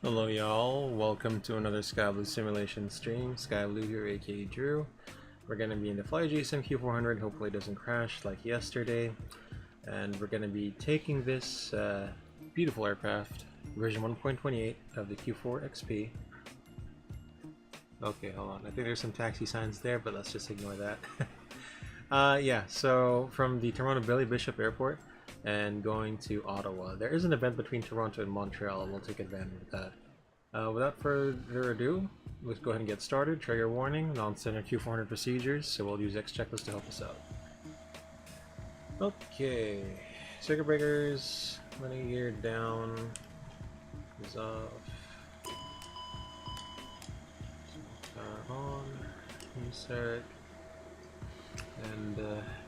Hello y'all, welcome to another SkyBlue simulation stream. SkyBlue here, aka Drew. We're going to be in the FlyJSim Q400, hopefully it doesn't crash like yesterday. And we're going to be taking this beautiful aircraft, version 1.28 of the Q4XP. Okay, hold on, I think there's some taxi signs there, but let's just ignore that. Yeah, so from the Toronto Billy Bishop Airport and going to Ottawa. There is an event between Toronto and Montreal, and we'll take advantage of that. Without further ado, let's go ahead and get started. Trigger warning, non-standard Q400 procedures, so we'll use X checklist to help us out. Okay, circuit breakers, landing gear down, is off, power on, insert, and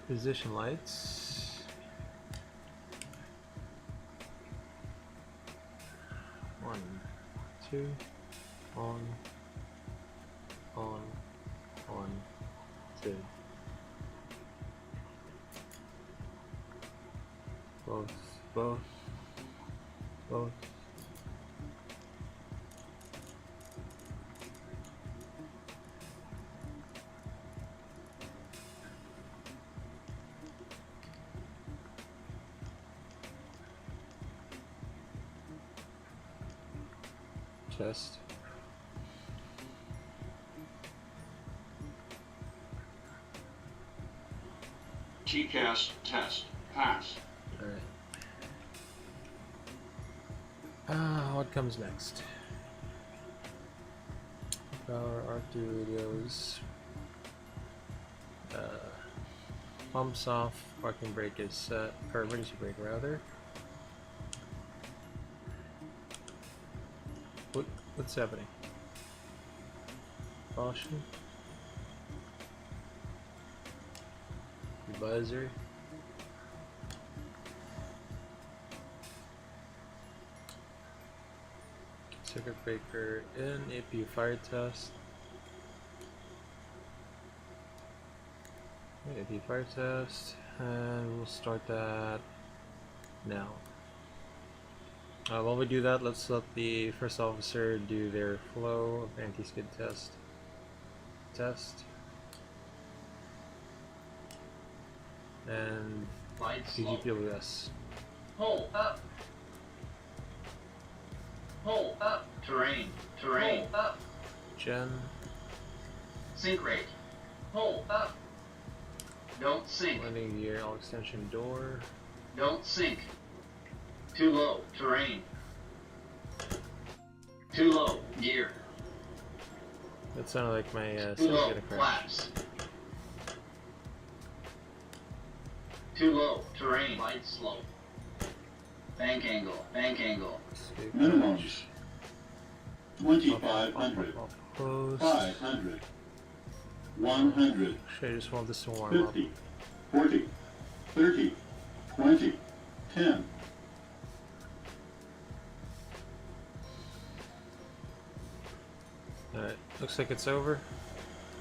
position lights. One, two, on, two. Both. Test. TCAS test pass. Alright. What comes next? Power R2 radios. Pumps off. Parking brake is set. Or emergency brake rather. What's happening? Caution. Buzzer. Circuit breaker in. APU fire test. APU fire test. And we'll start that now. While we do that, let's let the first officer do their flow of anti-skid test. And PGPWS. Pull up. Pull up. Terrain. Pull up. Gen. Sink rate. Pull up. Don't sink. Landing gear, all extension door. Don't sink. Too low. Terrain. Too low. Gear. That sounded like my Too low. gonna crash. Flaps. Too low. Terrain. Light slope. Bank angle. Minimums. 2,500. Close. 500. 100. Should I just want this to warm up? 50. 40. 30. 20. 10. Alright, looks like it's over.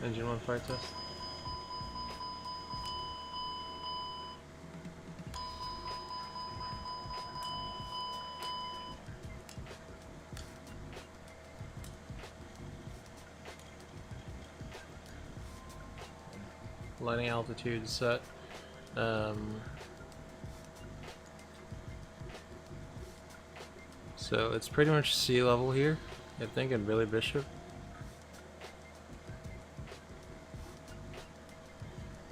Engine 1 fire test. Lighting altitude set. So it's pretty much sea level here, I think, in Billy Bishop.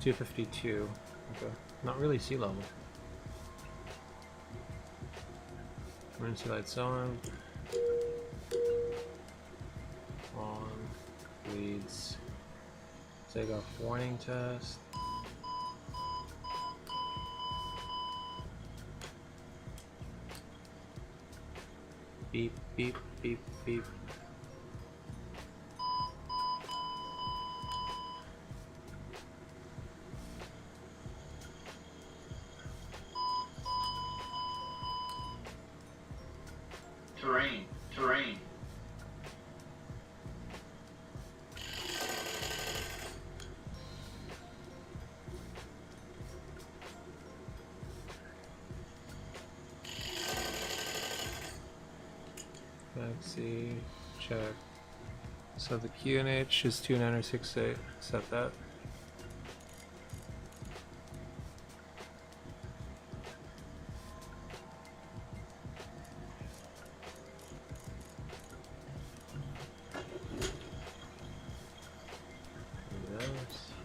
252. Okay, not really sea level. Emergency lights on. Leads. Take off warning test. Beep, beep, beep, beep. Terrain. taxi, check. So the QNH is 2968, accept that.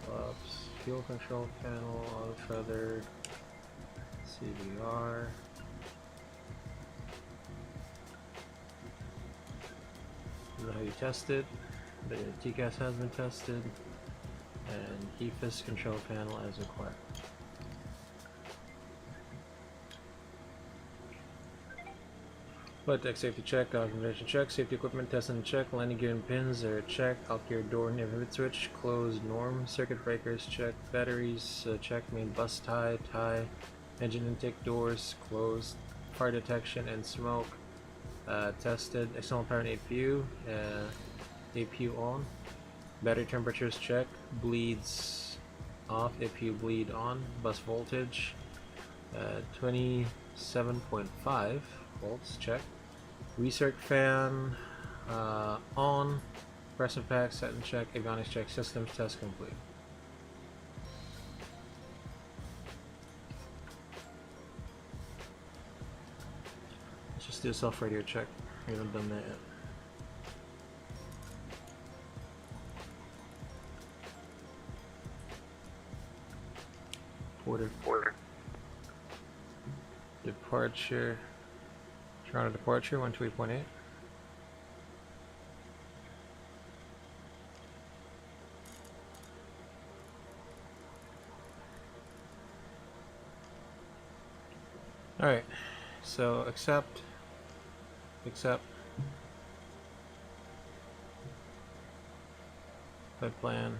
Swaps, fuel control panel, auto feather, CBR. You know how you test it. The TCAS has been tested, and EFIS control panel as required. Flight deck safety check, convention check, safety equipment testing check, landing gear and pins are check, out gear door and inhibit switch, closed norm, circuit breakers check, batteries check, main bus tie, engine intake doors closed, fire detection and smoke tested, external power and APU, APU on, battery temperatures check, bleeds off, APU bleed on, bus voltage 27.5 volts check. Recirc fan on, compressor pack set and check, avionics check, systems test complete. Let's just do a self radio check. We haven't done that yet. Porter. Departure. Toronto departure 128.8. Alright, so accept. Flight plan.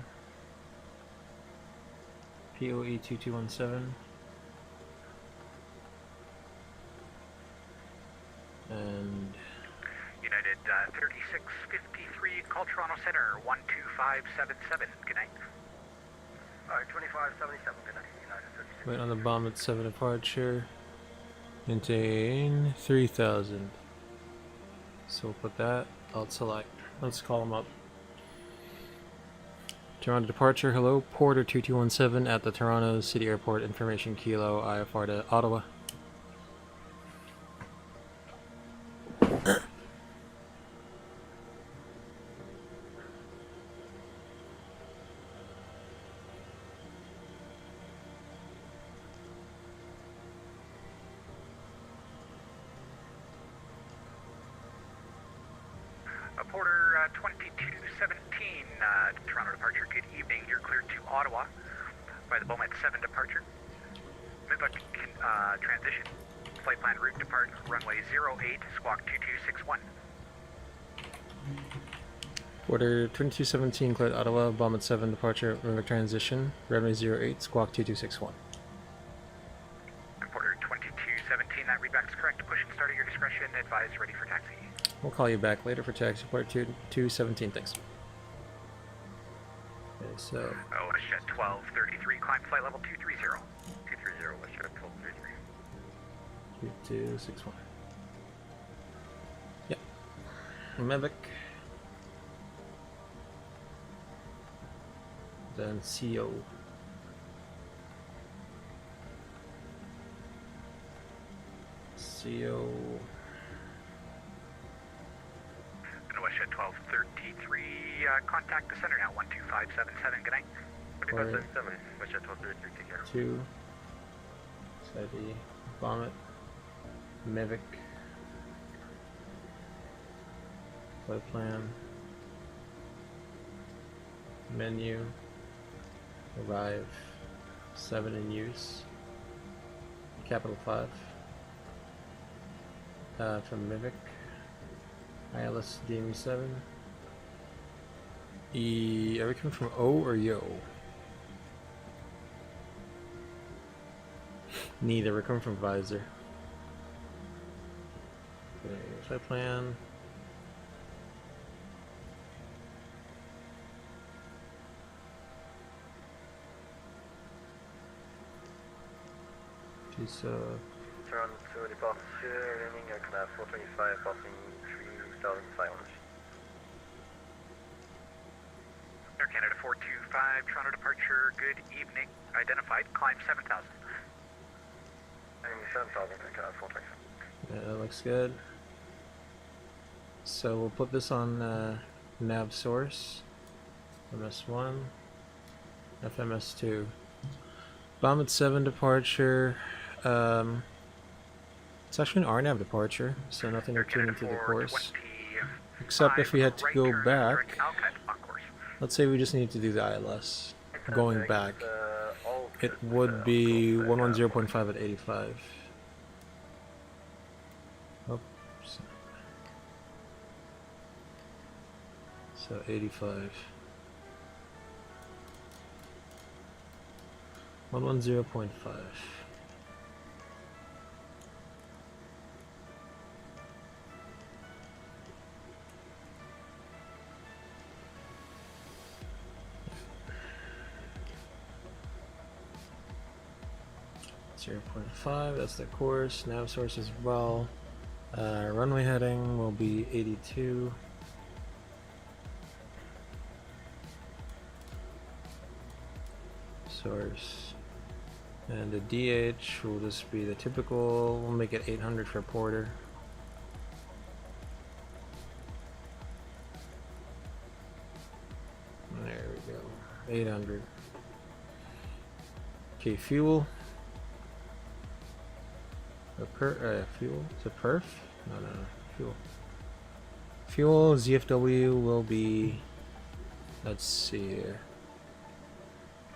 POE 2217. And United 3653, call Toronto Center 12577. Good night. Alright, 2577. Good night. United 36. wait on the bomb at 7 departure. Maintain 3000. So we'll put that. I'll select. Let's call them up. Toronto departure. Hello, Porter 2217 at the Toronto City Airport. Information Kilo IFR to Ottawa. Porter 2217, Toronto departure. Good evening. You're cleared to Ottawa by the Beaumont 7 departure. Mid-buck transition. Flight plan route depart runway 08, squawk 2261. Porter 2217 cleared Ottawa, Beaumont 7 departure, Mid-buck transition, runway 08, squawk 2261. And Porter 2217, that readback is correct. Push and start at your discretion. Advise ready for taxi. We'll call you back later for taxi. Porter 2217, thanks. Okay, so WestJet 1233, climb flight level 230. 230, WestJet 1233. 2261. Yep. Mavic. Then CO. CO. WestJet 1233, contact the center now, 12577, good night. 2577, WestJet 1233, take care. 2. Steady. Vomit. Mavic. Flight plan. Menu. Arrive. 7 in use. Capital 5. From Mavic. ILS DME7. Are we coming from O or Yo? Neither, we're coming from Visor. Okay, flight plan. She's Toronto departure, landing class 425, passing 7000 silence. Air Canada 425, Toronto departure, good evening. Identified, climb 7000. 7000, full taxi. Yeah, that looks good. So we'll put this on nav source. MS1, FMS2. Bomb at 7 departure. It's actually an RNAV departure, so nothing to tune into the course. Except if we had to go back, let's say we just need to do the ILS. Going back, it would be 110.5 at 85. Oops. So 85. 110.5. That's the course. Nav source as well. Runway heading will be 82. Source. And the DH will just be the typical. We'll make it 800 for Porter. There we go. 800. Okay, fuel. Fuel? Is it perf? No, fuel. Fuel, ZFW will be, let's see here.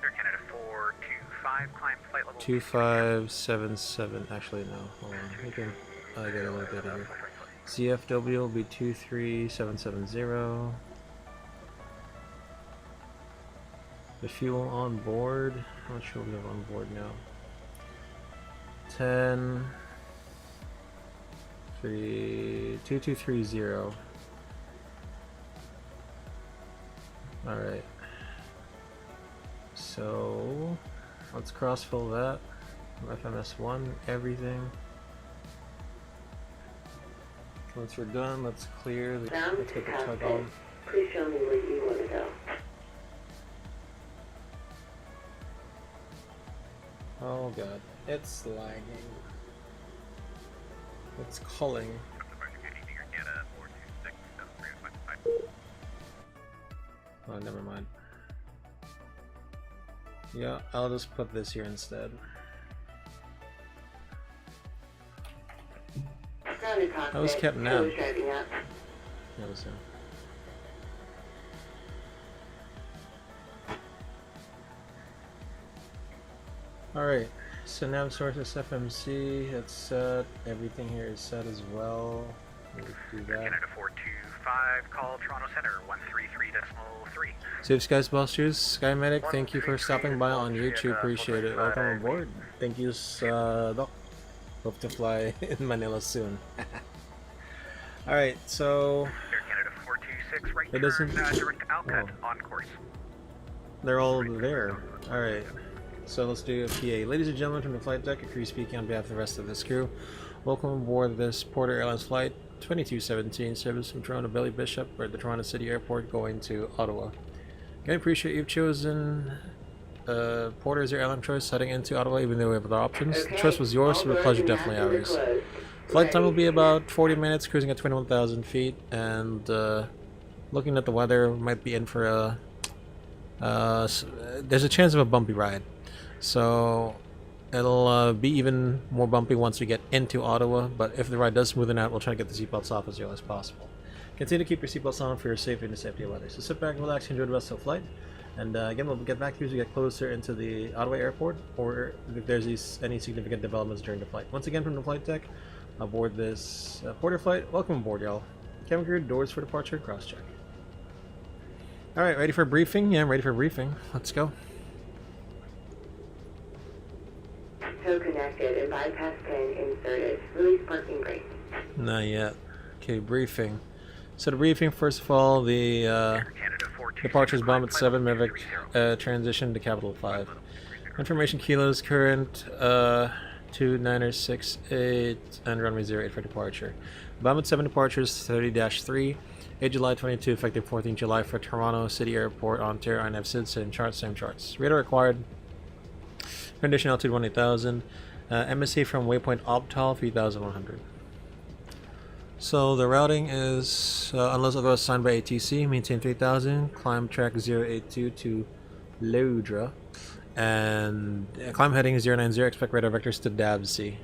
Air Canada 425, climb flight level 2577, actually no, hold on, I gotta look at it here. ZFW will be 23770. The fuel on board, I'm not sure what we have on board now. 10 2230. Alright. So let's cross fill that. FMS1, everything. Once we're done, let's clear the let's get the tug on. Please show me where you want to go. Oh god, it's lagging. It's culling. Oh, never mind. Yeah, I'll just put this here instead. I was kept now. That was him. Alright, so nav source is FMC, it's set, everything here is set as well. We'll do that. Canada 425, call Toronto Center 133.3. Safe Skies Boss Shoes, Sky Medic, thank you for stopping by on YouTube, appreciate it. Welcome aboard. Thank you, Doc. Hope to fly in Manila soon. Alright, so Air Canada 426, right it doesn't. direct Alcat on course. They're all there. Alright. So let's do a PA. Ladies and gentlemen from the flight deck, a crew speaking on behalf of the rest of this crew. Welcome aboard this Porter Airlines flight 2217, service from Toronto Billy Bishop or the Toronto City Airport going to Ottawa. I appreciate you've chosen Porter as your airline choice heading into Ottawa, even though we have other options. Okay. The choice was yours, so the pleasure definitely ours. Flight time will be about 40 minutes, cruising at 21,000 feet, and looking at the weather, we might be in for a... there's a chance of a bumpy ride. So it'll be even more bumpy once we get into Ottawa, but if the ride does smoothen out, we'll try to get the seatbelts off as early as possible. Continue to keep your seatbelts on for your safety and the safety of others. So sit back, relax, enjoy the rest of the flight. And again, we'll get back to you as we get closer into the Ottawa airport, or if there's any significant developments during the flight. Once again, from the flight deck, aboard this Porter flight, welcome aboard, y'all. Cabin crew, doors for departure, cross-check. Alright, ready for a briefing? Yeah, I'm ready for a briefing. Let's go. Tow connected and bypass pin inserted. Release parking brake. Not yet. Okay, briefing. So the briefing, first of all, the departures bomb at 7, Mavic transition to Capital 5. Information kilos current 2968 and runway 08 for departure. Bound 7 departures 30-3, 8 July 22, effective 14 July for Toronto City Airport, Ontario, INF SID, same charts. Radar required. Condition altitude 18,000. MSC from waypoint Optal 3,100. So the routing is, unless otherwise signed by ATC, maintain 3000, climb track 082 to Loudra, and climb heading 090, expect radar vectors to DAVC.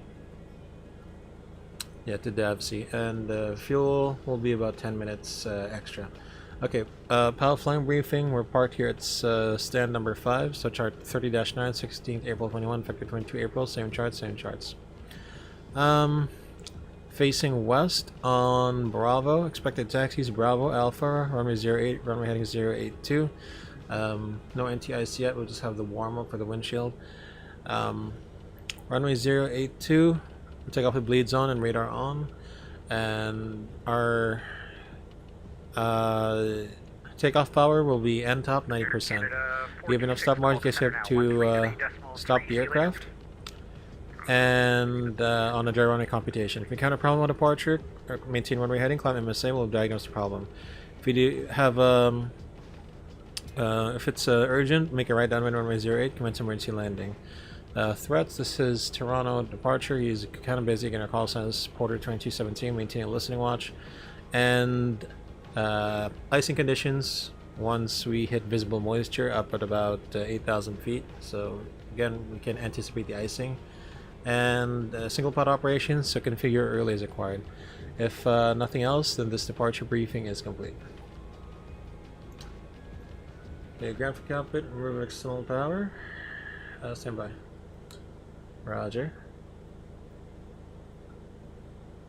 Yeah, to DAVC, and fuel will be about 10 minutes extra. Okay, pilot flying briefing. We're parked here at stand number 5, so chart 30-9, 16th April 21, effective 22 April, same charts. Facing west on Bravo, expected taxis Bravo Alpha, runway 08, runway heading 082. No NTIs yet, we'll just have the warm-up for the windshield. Runway 082, we'll take off the bleeds on and radar on, and our takeoff power will be NTOP 90%. We have enough stop margin to stop the aircraft, and on a dry runway computation. If we encounter a problem on departure, or maintain runway heading, climb MSA, we'll diagnose the problem. If we do have if it's urgent, make a right downwind runway 08, commence emergency landing. Threats, this is Toronto departure. Use kind of basic in our call signs, Porter 2217, maintain a listening watch. And icing conditions, once we hit visible moisture up at about 8,000 feet. So again, we can anticipate the icing. And single pod operations, so configure early as required. If nothing else, then this departure briefing is complete. Okay, ground for cockpit, remove external power. Stand by. Roger.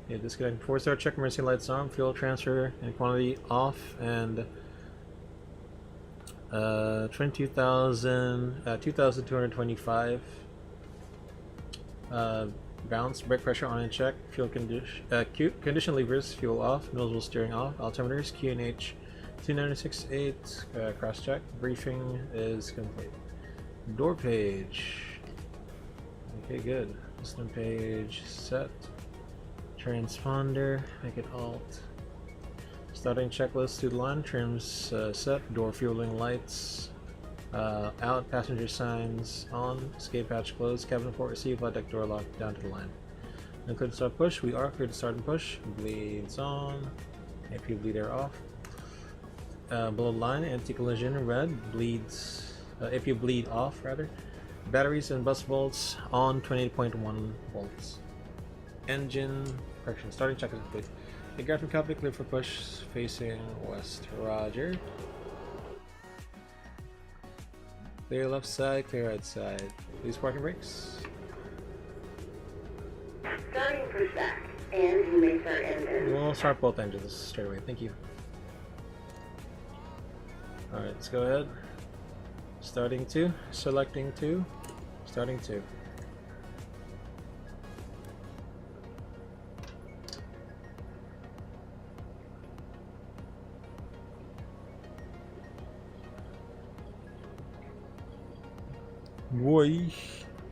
Okay, disconnect 4-star, check emergency lights on, fuel transfer and quantity off, and 2,225. Bounce, brake pressure on and check, fuel condition levers, fuel off, nozzle steering off, altimeters, QNH 2968, cross check, briefing is complete. Door page. Okay, good. System page set. Transponder, make it alt. Starting checklist to the line, trims set, door fueling lights out, passenger signs on, escape hatch closed, cabin port received, flight deck door locked down to the line. And clear to start push, we are clear to start and push. Bleeds on, AP bleeder off. Below line, anti-collision red, bleeds, AP bleed off rather. Batteries and bus volts on 28.1 volts. Engine, correction, starting check is complete. The ground from cockpit clear for push, facing west. Roger. Clear left side, clear right side. Please parking brakes. Starting pushback, and you may start engine. We'll start both engines straight away. Thank you. Alright, let's go ahead. Starting 2, selecting 2, starting 2.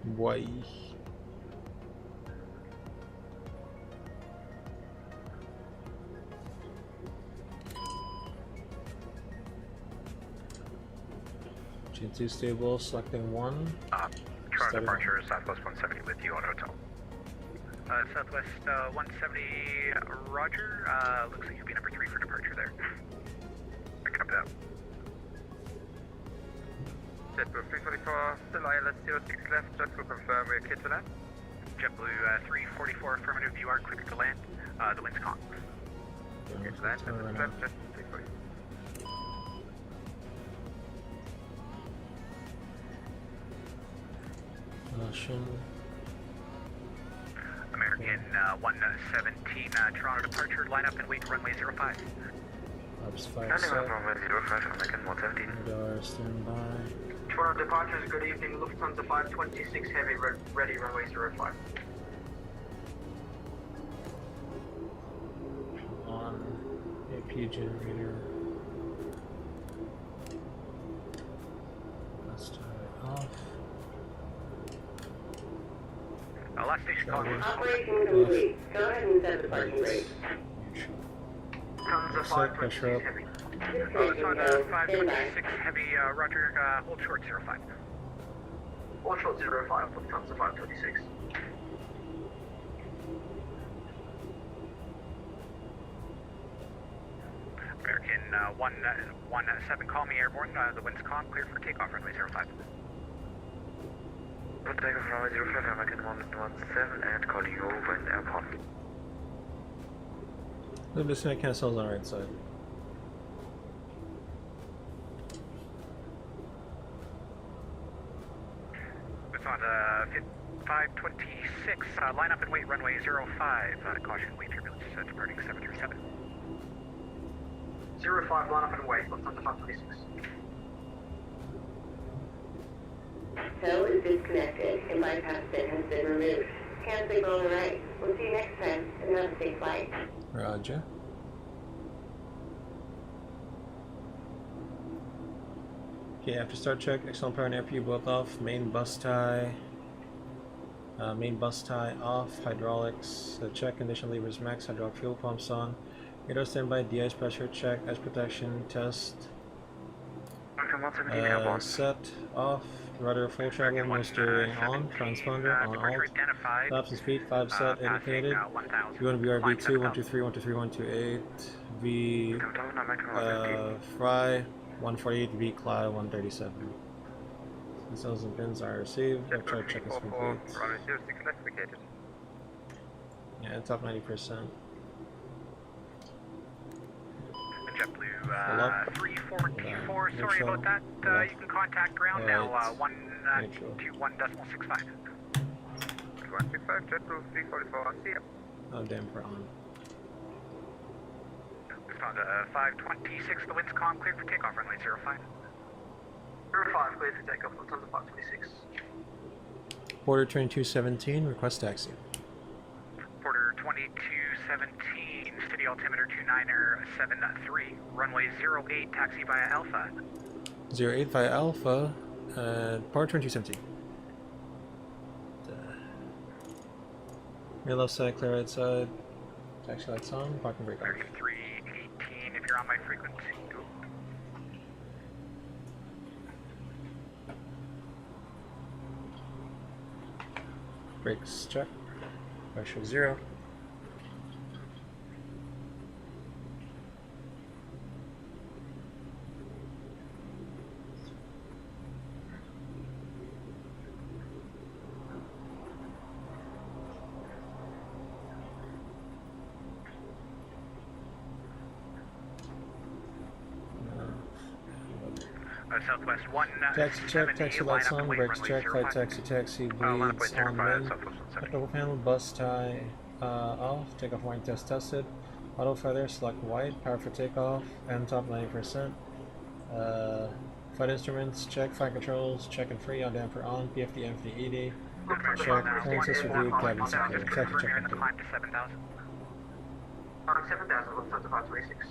Boy. G2 stable, selecting 1. Toronto departure, Southwest 170 with you on hotel. Southwest 170, Roger. Looks like you'll be number 3 for departure there. Picking up that. JetBlue 344, still ILS 06 left, just to confirm we're clear to land. JetBlue 344, affirmative, you are clear to land. The wind's calm. Clear to land, left, just 340. American 117, Toronto departure, line up and wait runway 05. Ops 5 Landing set. on runway 05, American 117. Radar standby. Toronto departures, good evening, Lufthansa 526 Heavy, ready runway 05. On AP generator. Let's turn it off. Last travel. Operation complete. Go ahead and set the parking brake. Tons of Set, pressure 526 up. heavy. Lufthansa Stand by. 526 Heavy, roger, hold short 05. All short 05, Lufthansa 526. American 117, call me airborne. The wind's calm, cleared for takeoff, runway 05. Good takeoff runway 05, American 117, and calling you over in airport. The disconnect cancels on the right side. Lufthansa 526, line up and wait, runway 05. Caution, wait turbulence, departing 737. 05, line up and wait, Lufthansa 526. Tow is disconnected and bypass pin has been removed. Hand signal on the right. We'll see you next time, and have a safe flight. Roger. Okay, after start check, external power and APU both off. Main bus tie off. Hydraulics check. Condition levers max. Hydraulic fuel pumps on. Radar standby. De-ice pressure check. Ice protection test. American 117 airborne. Set off. Rudder full travel. No steering on. Transponder on alt. Identified. Stops and speed 5 set indicated. You want to BRB 2 123 123 128 V American 117. Fry 148 V Cloud 137. Missiles and pins are received. Electronic check is complete. Runway 06 classificated. Yeah, top 90%. JetBlue 3424, sorry about that. You can contact ground now, 121.65. 165, JetBlue 344, see ya. Oh, damn, we're on. Lufthansa 526, the wind's calm, cleared for takeoff, runway 05. 05, cleared for takeoff, Lufthansa 526. Border 2217, request taxi. Porter 2217, city altimeter 29er73, runway 08, taxi via Alpha. 08 via Alpha, Border 2217. Rear left side, clear right side. Taxi lights on, parking brake off. American 318, if you're on my frequency, go. Brakes check. Pressure 0. Southwest 1. Taxi check, taxi lights on, brakes check, flight taxi, bleeds on wind. Electrical panel, bus tie off, takeoff warning test tested. Auto feather, select white, power for takeoff, and top 90%. Flight instruments, check, flight controls, check and free, on damper on, PFD, MFD, ED. Check, clearances reviewed, cabin secure, taxi check complete. Climb to 7,000. 7,000, Lufthansa 526.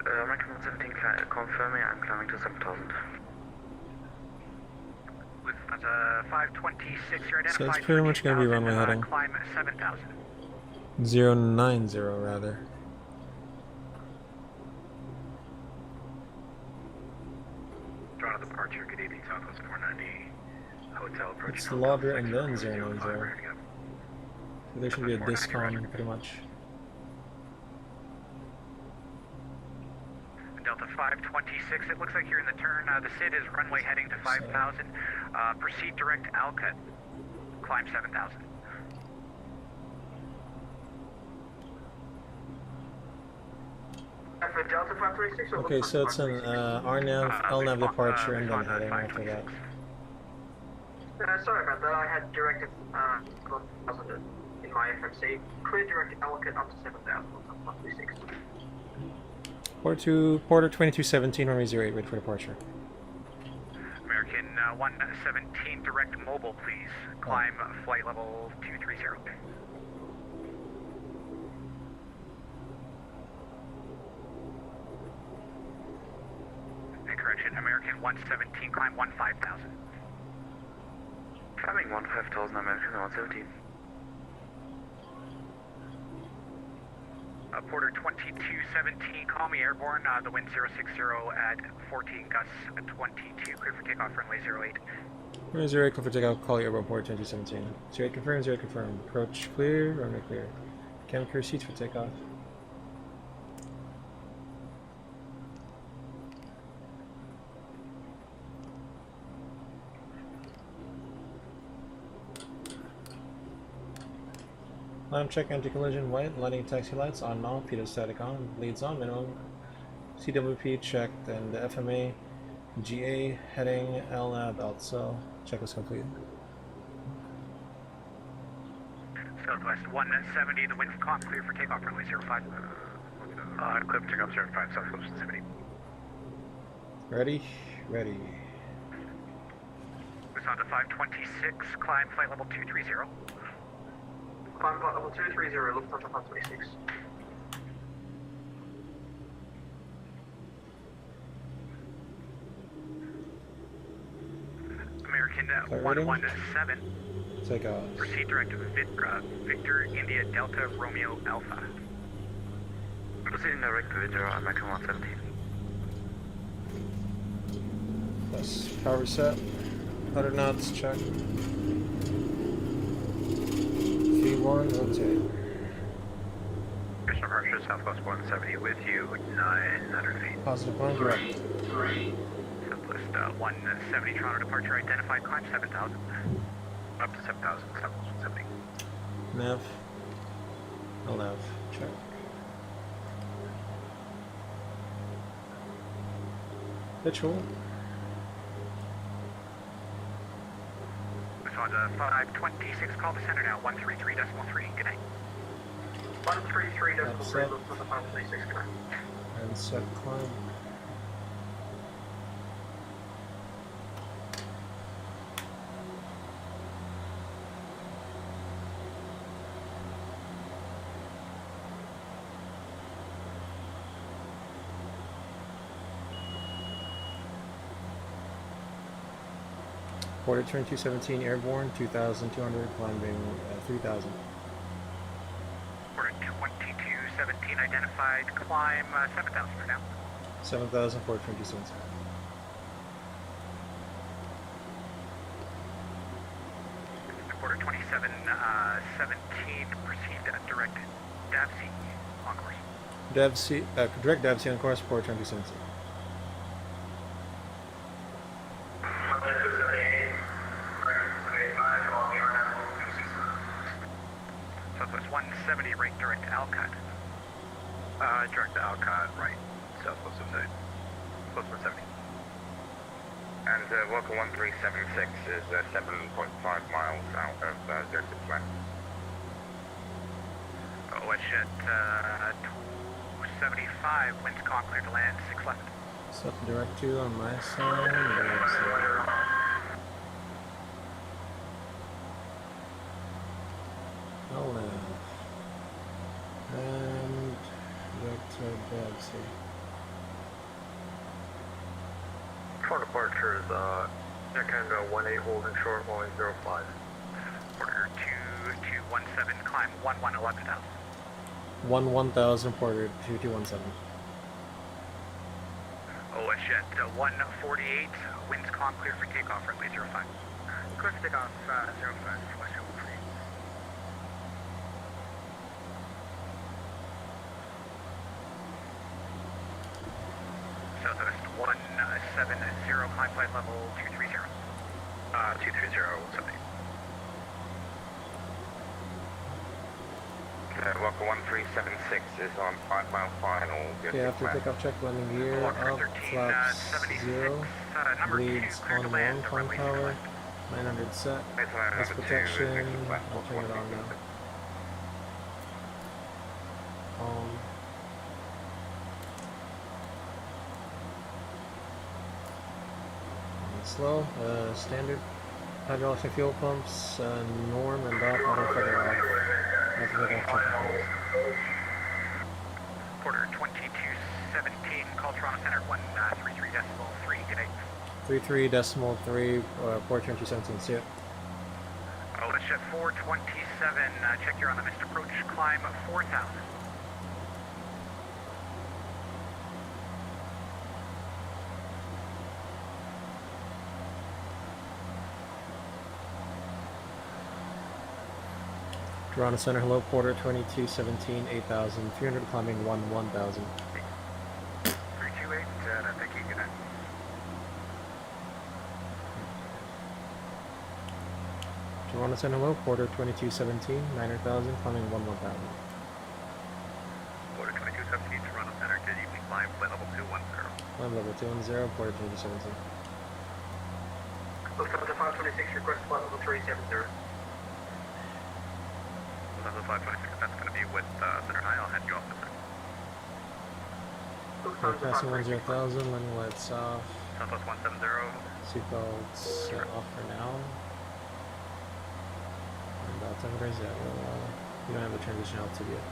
American 117 confirming, I'm climbing to 7,000. Lufthansa 526, you're identified. So it's pretty much going to be runway heading. Climb 7,000. 090 rather. Toronto departure, good evening, Southwest 490. Hotel approach. It's the logger and then 090. So there should be a discount pretty much. Delta 526, it looks like you're in the turn. The SID is runway heading to 5,000. Proceed direct Alcut. Climb 7,000. For Delta 526 or Okay, so it's an Lufthansa RNAV, LNAV departure, and then heading after that. 526? Sorry about that, I had directed 1,000 in my FMC. Clear direct Alcut up to 7,000, Lufthansa 526. Porter 2217, runway 08, ready for departure. American 117, direct mobile, please. Climb flight level 230. And correction, American 117, climb 15,000. Fleming 15,000 American 117. Porter 2217, call me airborne. The wind 060 at 14, gusts at 22. Clear for takeoff, runway 08. Runway 08, clear for takeoff, call your airborne port 2017. 08 confirmed, 08 confirmed. Approach clear, runway clear. Cabin crew seats for takeoff. Climb check anti-collision white, lighting taxi lights on now, pitot static on, leads on, minimum. CWP checked, and the FMA, GA, heading, LNAB, also. Check was complete. Southwest 170, the wind from calm, clear for takeoff, runway 05. Clear for takeoff, 05, Southwest 170. Ready? Ready. It's on to 526, climb flight level 230. Climb flight level 230, Lufthansa 526. American Clear 117. Take off. Proceed direct to Victor India Delta Romeo Alpha. Proceeding direct to Victor American 117. Plus power set. 100 knots, check. V1, rotate. Christian Harsher, Southwest 170 with you, 900 feet. Positive one, direct. Terrain. Southwest 170, Toronto departure identified, climb 7,000. Up to 7,000, Southwest 170. Nav. No nav, check. Pitch hold. On to 526, call the center now, 133.3, good night. 133.3, Set. Lufthansa 526, good night. And set climb. Porter turn 217 airborne, 2,200, climbing 3,000. Porter 2217 identified, climb 7,000 for now. 7,000, Porter turn 217. Porter 2717, proceed direct DAVC on course. Direct DAVC on course, Porter turn 217. Southwest 170, right direct Alcott. Direct Alcott, right. Southwest 170. Close 170. And Welcome 1376 is 7.5 miles out of 06 left. OS at 275, winds calm, clear to land, 6 left. Set the direct 2 on my side. DAVC. No nav. And direct to DAVC. For departure is Canada 18 holding short, volume 05. Porter 2217, climb 11,000. 1,000, Porter 2217. OS at 148, winds calm, clear for takeoff, runway 05. Clear for takeoff, 05, West 03. Southwest 170, climb flight level 230. 230, something. Welcome 1376 is on 5 mile final. Okay, after takeoff check, landing gear, up, flaps 0, leads on 1, climb power, 900 set, that's protection, I'll turn it on now. Slow, standard, hydraulics and fuel pumps, norm and DOT, auto feather off. Porter 2217, call Toronto Center 133.3, good night. 33.3, port turn 217, see it. WestJet 427, check you're on the missed approach, climb 4000. Toronto Center, hello, Porter 2217, 8,000, 300 climbing 1000. 328, thank you, good night. Toronto Center, hello, Porter 2217, 900,000, climbing 1000. Porter 2217, Toronto Center, good evening, climb, flight level 210. Climb level 210, Porter 2217. Lufthansa 526, request flight level 370. Level 526, that's going to be with Center High, I'll hand you off the center. Lufthansa Passing 526. 10,000, landing lights off, Southwest 170, seatbelts off for now. And altimeters, yeah, we don't have the transition altitude yet.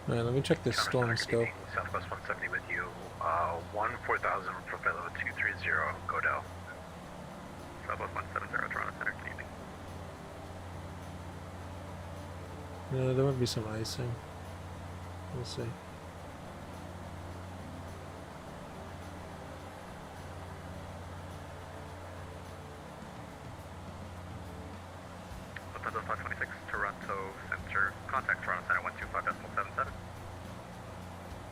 Alright, let me check this storm scope. Southwest 170 with you, 4000 for flight level 230, go down. Southwest 170, Toronto Center, good evening. No, there would be some icing. We'll see. Lufthansa 526, Toronto Center, contact Toronto Center 125.77.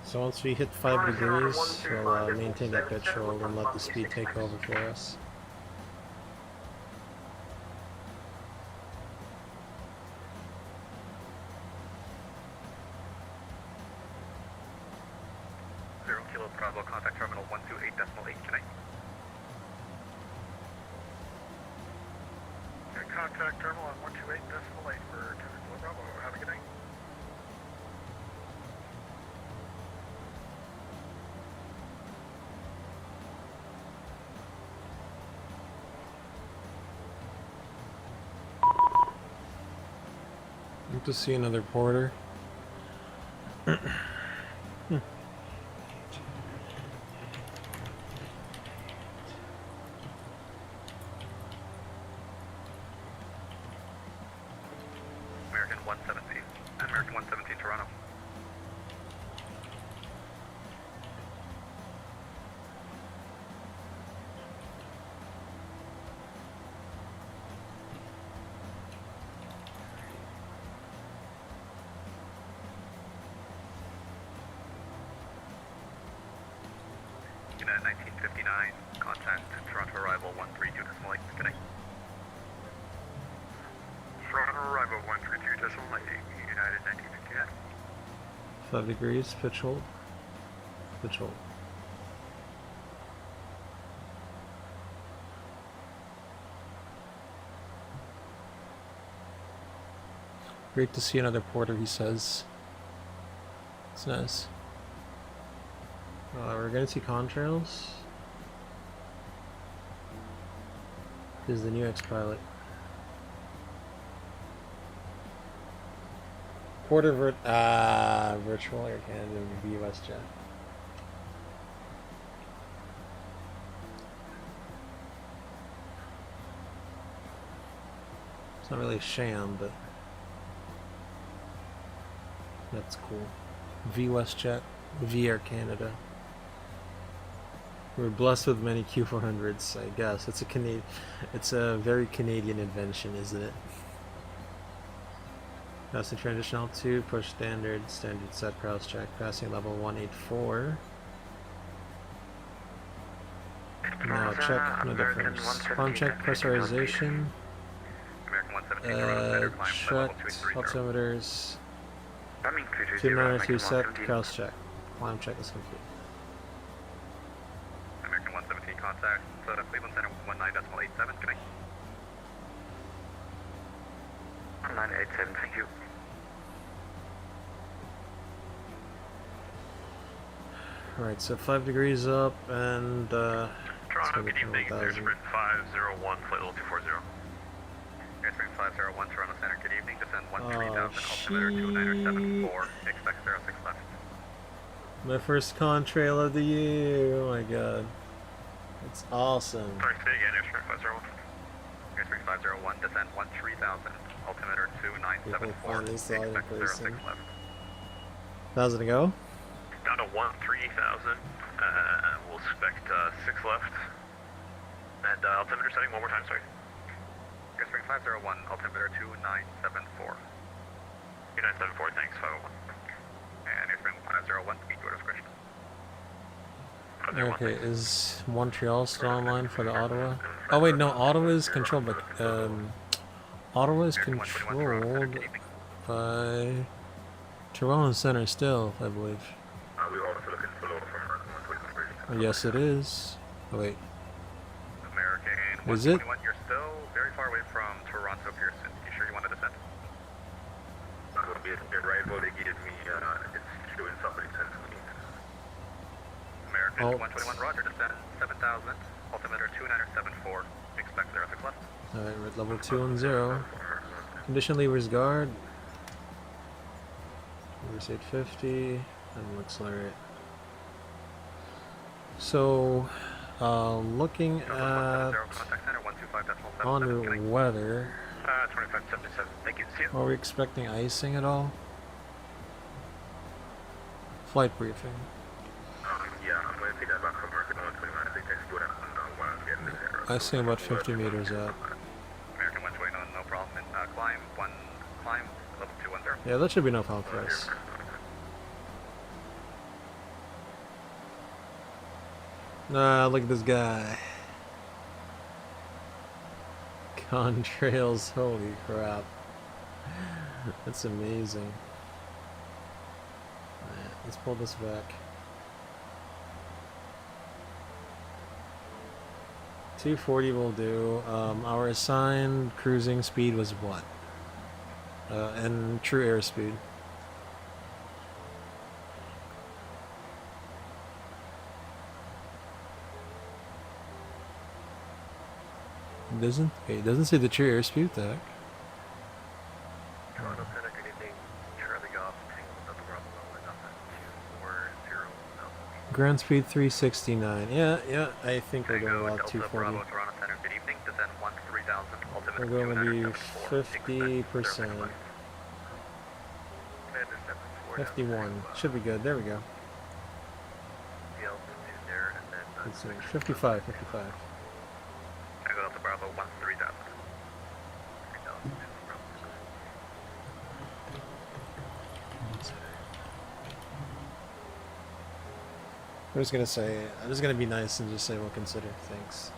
So once we hit 5 degrees, we'll maintain that petrol and let the speed take over for us. Kilo Bravo, contact terminal 128.8 tonight. Contact terminal on 128.8 for 10 Kilo Bravo. Have a good night. Need to see another porter. American 117. American 117, Toronto. Unit 1959, contact Toronto arrival 132.8. Good night. Toronto arrival 132.8, United 1959. 5 degrees, pitch hold. Pitch hold. Great to see another porter, he says. It's nice. We're gonna see contrails. This is the new X-Pilot. Porter virtual Air Canada v WestJet. It's not really a sham, but that's cool. V WestJet, V Air Canada. We're blessed with many Q400s, I guess. It's a very Canadian invention, isn't it? That's the transition altitude, push standard set, cross check, passing level 184. Now check, no difference. Climb check, pressurization. American 117, Toronto Center, climb flight level Checked, 230. altimeters. Coming, 320, 292 set, 117. cross check. Climb check is complete. American 117 contact, Cleveland Center 19.87, good night. 987, thank you. Alright, so 5 degrees up and Toronto, good become evening, 1,000. Airsprint 501, flight level 240. Airsprint 501, Toronto Center, good evening, descend 13,000, altimeter 2974, expect 06 left. My first contrail of the year. Oh my god. It's awesome. Sorry, say again, Airsprint 501. Airsprint 501, descend 13,000, altimeter 2974, finally saw it in expect 06 person. left. 1,000 to go? Down to 13,000, we'll expect 6 left. And altimeter setting one more time, sorry. Airsprint 501, altimeter 2974. 2974, thanks, 501. And Airsprint 501, speed to your discretion. 501, Okay, thanks. is Montreal still online for the Ottawa? Oh wait, no, Ottawa is controlled by Ottawa is controlled by Toronto Center still, I believe. We're also looking for low from American 121. Oh, yes, it is. Oh wait, American Is it? 121, you're still very far away from Toronto Pearson. You sure you want to descend? Will be right where they gave me, it's doing something sense to me. American Alt. 121, roger, descend 7,000, altimeter 2974, expect 06 left. alright, we're at level 2 and 0. Condition levers guard. Levers 850, and we'll accelerate. So, looking at Contact center 125.77. on weather, 2577, thank you, see you. are we expecting icing at all? Flight briefing. Yeah, I'm going to take that back from American 121, I think that's good while I'm getting this air. Icing about 50 meters out. American 121, no problem, and climb, level 210. Yeah, that should be no problem for us. Nah, look at this guy. Contrails, holy crap. That's amazing. Alright, let's pull this back. 240 will do. Our assigned cruising speed was what? And true airspeed. It doesn't say the true airspeed. The heck? Toronto Center, good evening. Charlie Golf, Tango Delta Bravo, Lima, Delta 240 Alpha. Ground speed 369. Yeah, I think we're going Tango about Delta 240. Bravo, Toronto Center, good evening. Descend 13,000, altimeter We're going to be 274, expect 50%. 51. 51. Should be good. There we go. The altitude there, and then Let's see. 55. Tango Delta Bravo, 13,000. I'm just gonna be nice and just say we'll consider. Thanks.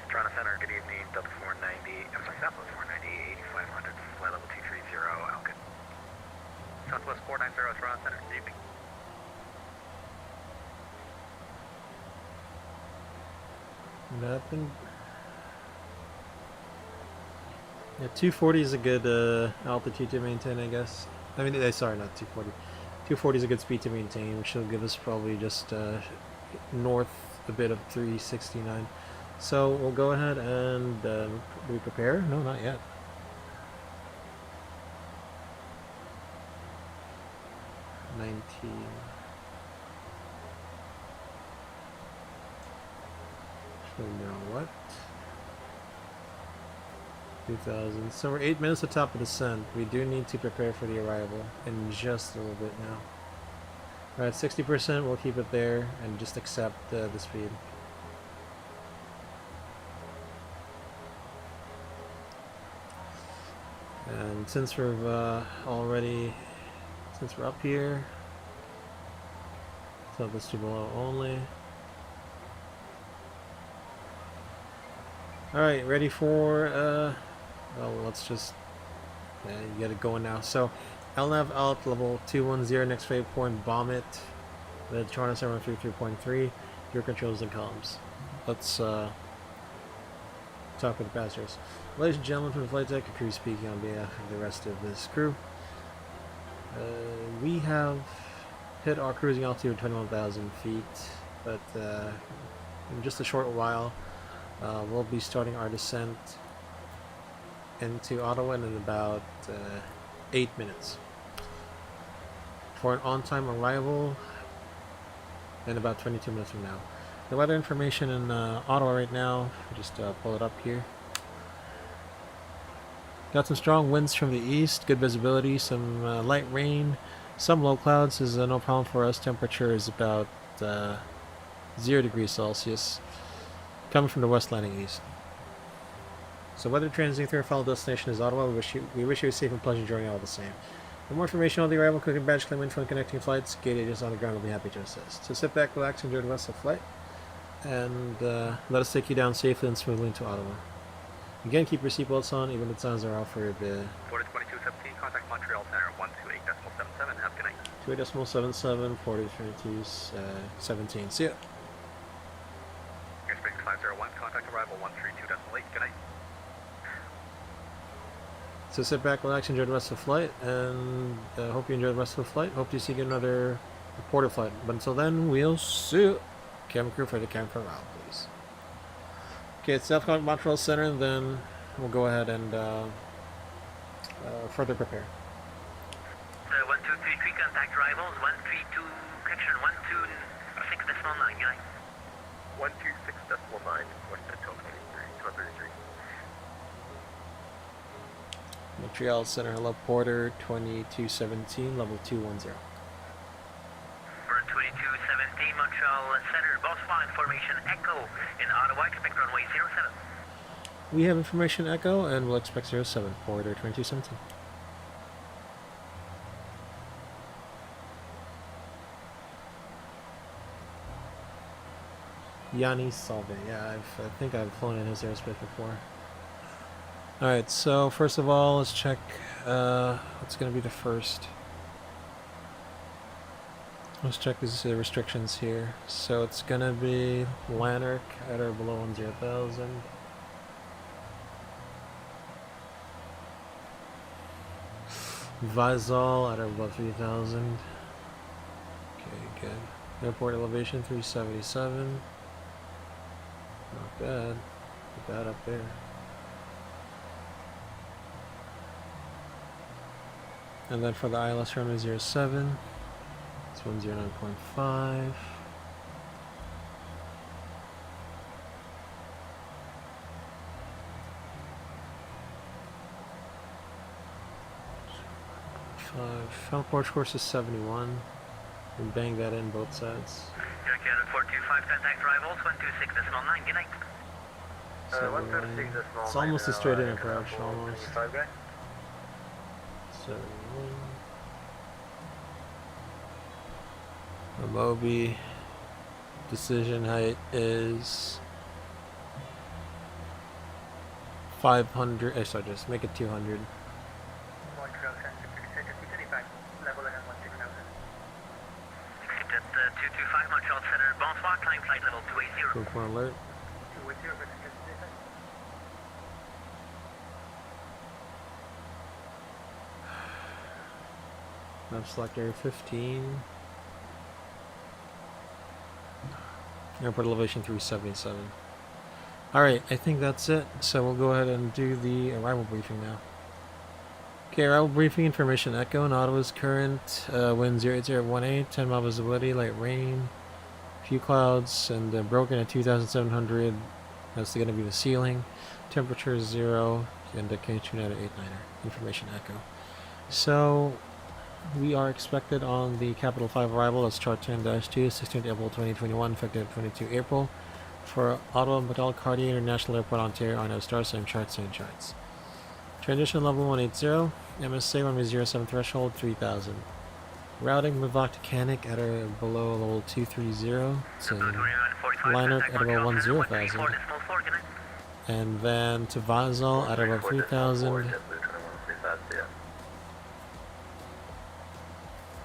Toronto Center, good evening. Delta 490, I'm sorry, Southwest 490, 8500, flight level 230, Alkin. Southwest 490, Toronto Center, good evening. Nothing. Yeah, 240 is a good altitude to maintain, I guess. I mean, sorry, not 240. 240 is a good speed to maintain, which will give us probably just north a bit of 369. So we'll go ahead and do we prepare? No, not yet. Actually, no, what? 2000. So we're 8 minutes to top of descent. We do need to prepare for the arrival in just a little bit now. We're at 60%. We'll keep it there and just accept the speed. And since we're since we're up here, set this to below only. All right, ready for Well, let's just get it going now. So, LNAV out level 210, next wave point, bomb it. The Toronto 733.3, your controls and comms. Let's talk with the passengers. Ladies and gentlemen from the flight deck, a crew speaking on behalf of the rest of this crew. We have hit our cruising altitude of 21,000 feet, but in just a short while, we'll be starting our descent into Ottawa in about 8 minutes. For an on-time arrival in about 22 minutes from now. The weather information in Ottawa right now, just pull it up here. Got some strong winds from the east, good visibility, some light rain, some low clouds is no problem for us. Temperature is about 0 degrees Celsius, coming from the west landing east. So weather transiting through our final destination is Ottawa. We wish you a safe and pleasant journey all the same. For more information on the arrival, click and badge claim info and connecting flights. Gate agents on the ground will be happy to assist. So sit back, relax, enjoy the rest of the flight, and let us take you down safely and smoothly into Ottawa. Again, keep your seatbelts on, even if the signs are offered. Florida 2217, contact Montreal Center 128.77. Have a good night. 28.77, 4022, 17. See ya. Airspace 501, contact arrival 132.8. Good night. So sit back, relax, enjoy the rest of the flight, and hope you enjoy the rest of the flight. Hope to see you get another reporter flight. But until then, we'll see you. Cabin crew for the cabin for a while, please. Okay, it's South Montreal Center, and then we'll go ahead and further prepare. 1233, contact arrivals 132, correction 126.9. Good night. 126.9, West Central 23. Montreal Center, hello, Porter 2217, level 210. For 2217, Montreal Center, Bonsoir, information Echo. In Ottawa, expect runway 07. We have information Echo, and we'll expect 07, Porter 2217. Yanni Salve, yeah, I think I've flown in his airspace before. Alright, so first of all, let's check what's going to be the first. Let's check these restrictions here. So it's going to be Lanark at or below 10,000. Vizal at or above 3,000. Okay, good. Airport elevation 377. Not bad. Put that up there. And then for the ILS runway 07, it's 109.5. Final approach course is 71. We bang that in both sides. Direct 425, contact arrivals 126.9. Good night. 71. It's almost a straight in approach, almost. 71. The Moby decision height is 500. Sorry, just make it 200. Montreal Center, level 16000. Exit at 225, Montreal Center, Bonsoir, climb flight level 280. Quick one alert. 280, Map select area 15. Airport elevation 377. Alright, I think that's it. So we'll go ahead and do the arrival briefing now. Okay, arrival briefing information Echo in Ottawa's current wind 08018, 10 mile visibility, light rain, few clouds, and broken at 2,700. That's going to be the ceiling. Temperature is 0, and K2 at 89er. Information Echo. So we are expected on the Capital 5 arrival. That's chart 10-2, 16th April 2021, effective 22 April. For Ottawa Macdonald Cartier International Airport, Ontario, on no star, same charts. Transition level 180, MSA runway 07 threshold 3000. Routing Mivok to Canuck at or below level 230 to Lanark at about 10,000. and then to Basel at about 3,000.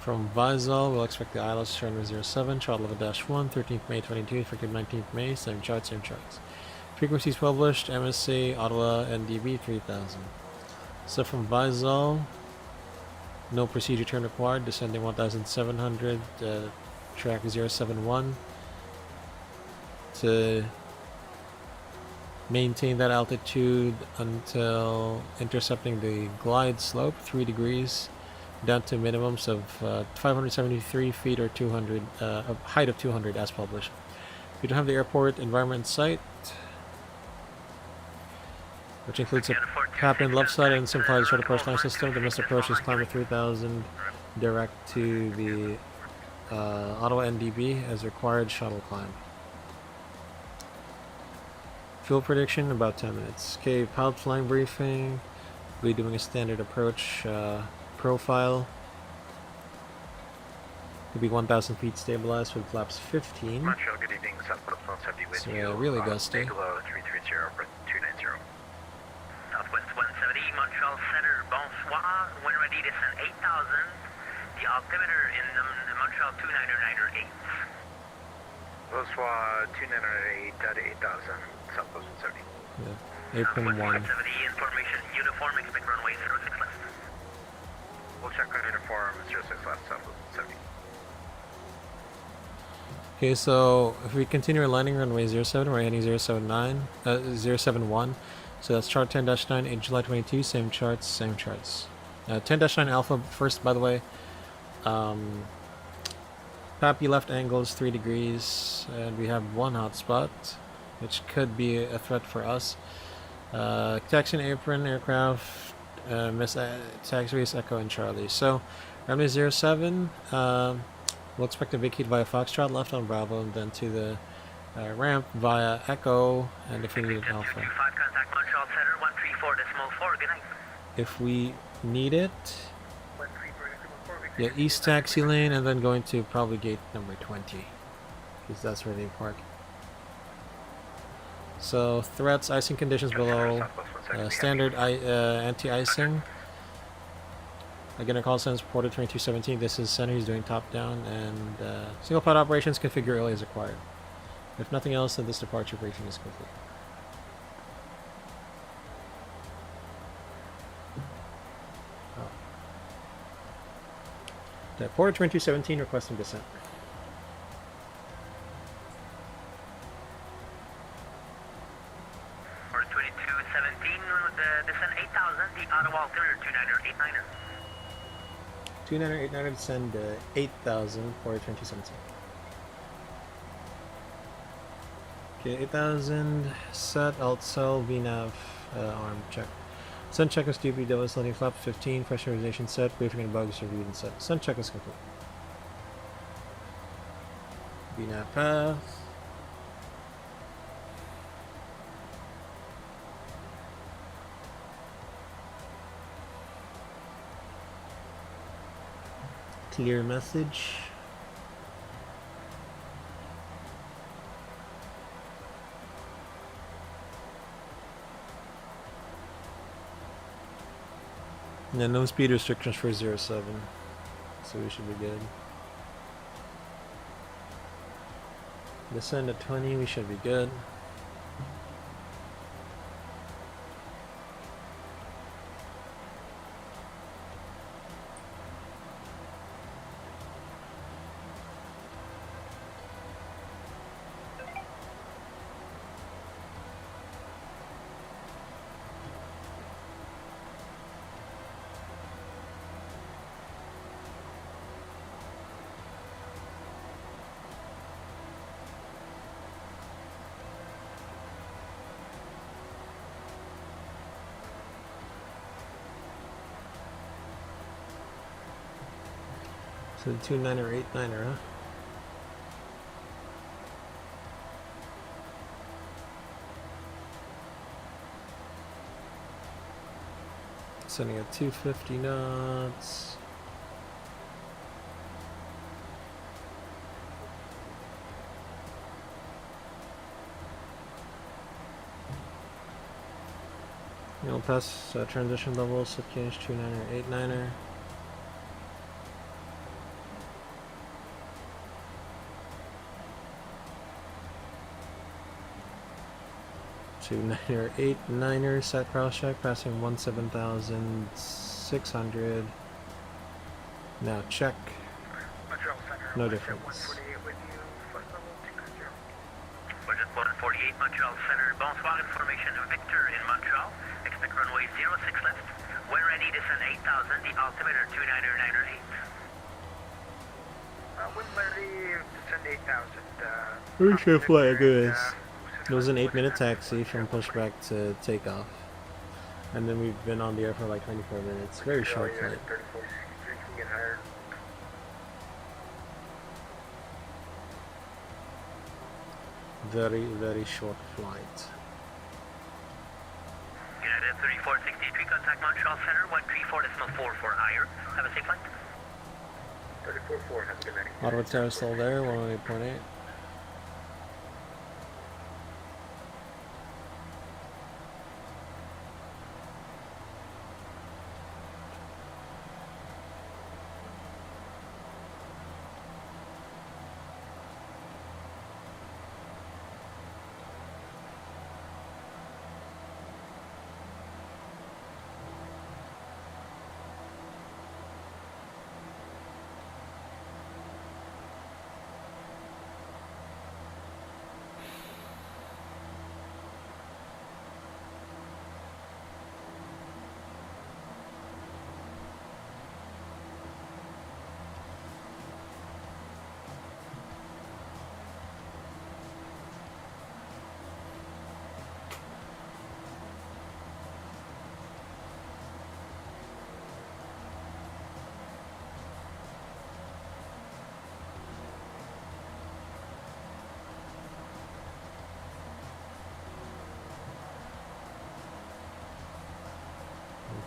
From Basel, we'll expect the ILS turn with 07, throttle level -1, 13th May 22, effective 19th May, same charts, same charts. Frequencies published, MSC, Ottawa, NDB 3000. So from Basel, no procedure turn required, descending 1,700, track 071. To maintain that altitude until intercepting the glide slope, 3 degrees, down to minimums of 573 feet or 200, a height of 200 as published. We don't have the airport environment in sight, which includes a captain left side and simplified short approach line system. The missed approach is climb to 3,000 direct to the Ottawa NDB as required shuttle climb. Fuel prediction, about 10 minutes. Okay, pilot flying briefing. We'll be doing a standard approach profile. Could be 1,000 feet stabilized with flaps 15. Montreal, good evening. Southwest 170 with So you. really gusty. Bigelow 330 for 290. Southwest 170, Montreal Center, bonsoir. When ready, descend 8,000. The altimeter in Montreal 29908. Bonsoir 298 at 8,000. Southwest 170. Yeah. Apron Southwest 1. 170, information uniform, expect runway 06 left. We'll check on uniform 06 left, Southwest 170. Okay, so if we continue our landing runway 07, we're heading 071. So that's chart 10-9, 8 July 22, same charts, same charts. 10-9 alpha first, by the way. Pappy left angle is 3 degrees, and we have one hotspot, which could be a threat for us. Taxi and apron aircraft, miss taxiways, Echo and Charlie. So, runway 07, we'll expect to vacate via Foxtrot, left on Bravo, and then to the ramp via Echo, and if we need an Alpha. 25, contact Montreal Center, 134.4, good night. If we need it, yeah, east taxi lane, and then going to probably gate number 20, because that's where they park. So threats, icing conditions below, standard anti-icing. Again, our call sign is reported 2217. This is center. He's doing top down, and single pod operations configure early as required. If nothing else, then this departure briefing is complete. Porter 2217 requesting descent. Porter 2217, descend 8,000, the Ottawa altimeter 29089er. 2989 descend 8,000 Porter 2217. Okay, 8,000 set alt cell VNAV arm check. Sun check is DB doubles landing flap 15, pressurization set, briefing and bugs reviewed and set. Sun check is complete. VNAV path. Clear message. Yeah, no speed restrictions for 07, so we should be good. Descend to 20, we should be good. So the 29er, 89er, huh? Sending at 250 knots. You'll pass transition level, subchange 29er, 89er. To 9er, 89er, set cross check, passing 17,600. Now check. Montreal Center, No West difference. 128 with you, flight level 290. Budget 148, Montreal Center. Bonsoir, information. Victor in Montreal. Expect runway 06 left. When ready, descend 8,000. The altimeter 29908. When ready, descend 8,000. We should fly Victor, this. It was an 8-minute taxi from pushback to takeoff. And then we've been on the air for like 24 minutes. Very short flight. 3463 can get higher. Very, very short flight. United 3463, contact Montreal Center. 134.4 for higher. Have a safe flight. 34-4, have a good night. Ottawa Tower still there, 108.8.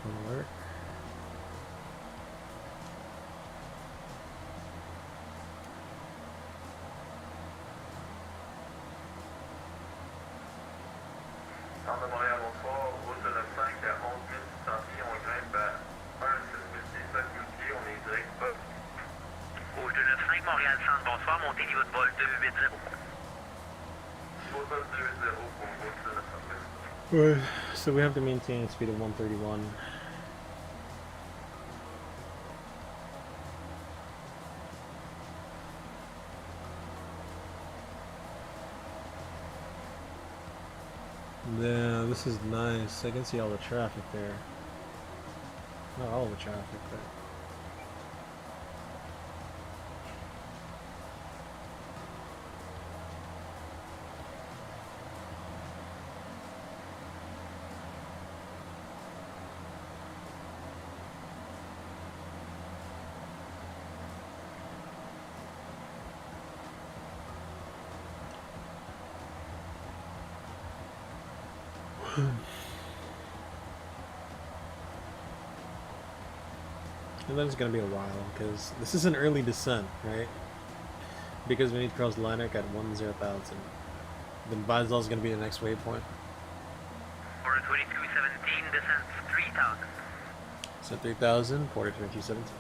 Alert. Centre de Montréal, bonsoir. Route de 95 à 11 600 pieds. On grimpe à 1 6 600 pieds. On est direct bas. Rouge 295, Montréal Centre, bonsoir. Montez niveau de vol 280. Vol 280 pour route de 905. Right. So we have to maintain a speed of 131. Yeah, this is nice. I can see all the traffic there. Not all the traffic, but... And then it's gonna be a while because this is an early descent, right? Because we need to cross Lanark at 10,000. Then Basel's gonna be the next waypoint. Order 2217, descent 3,000. So 3,000, Porter 2217.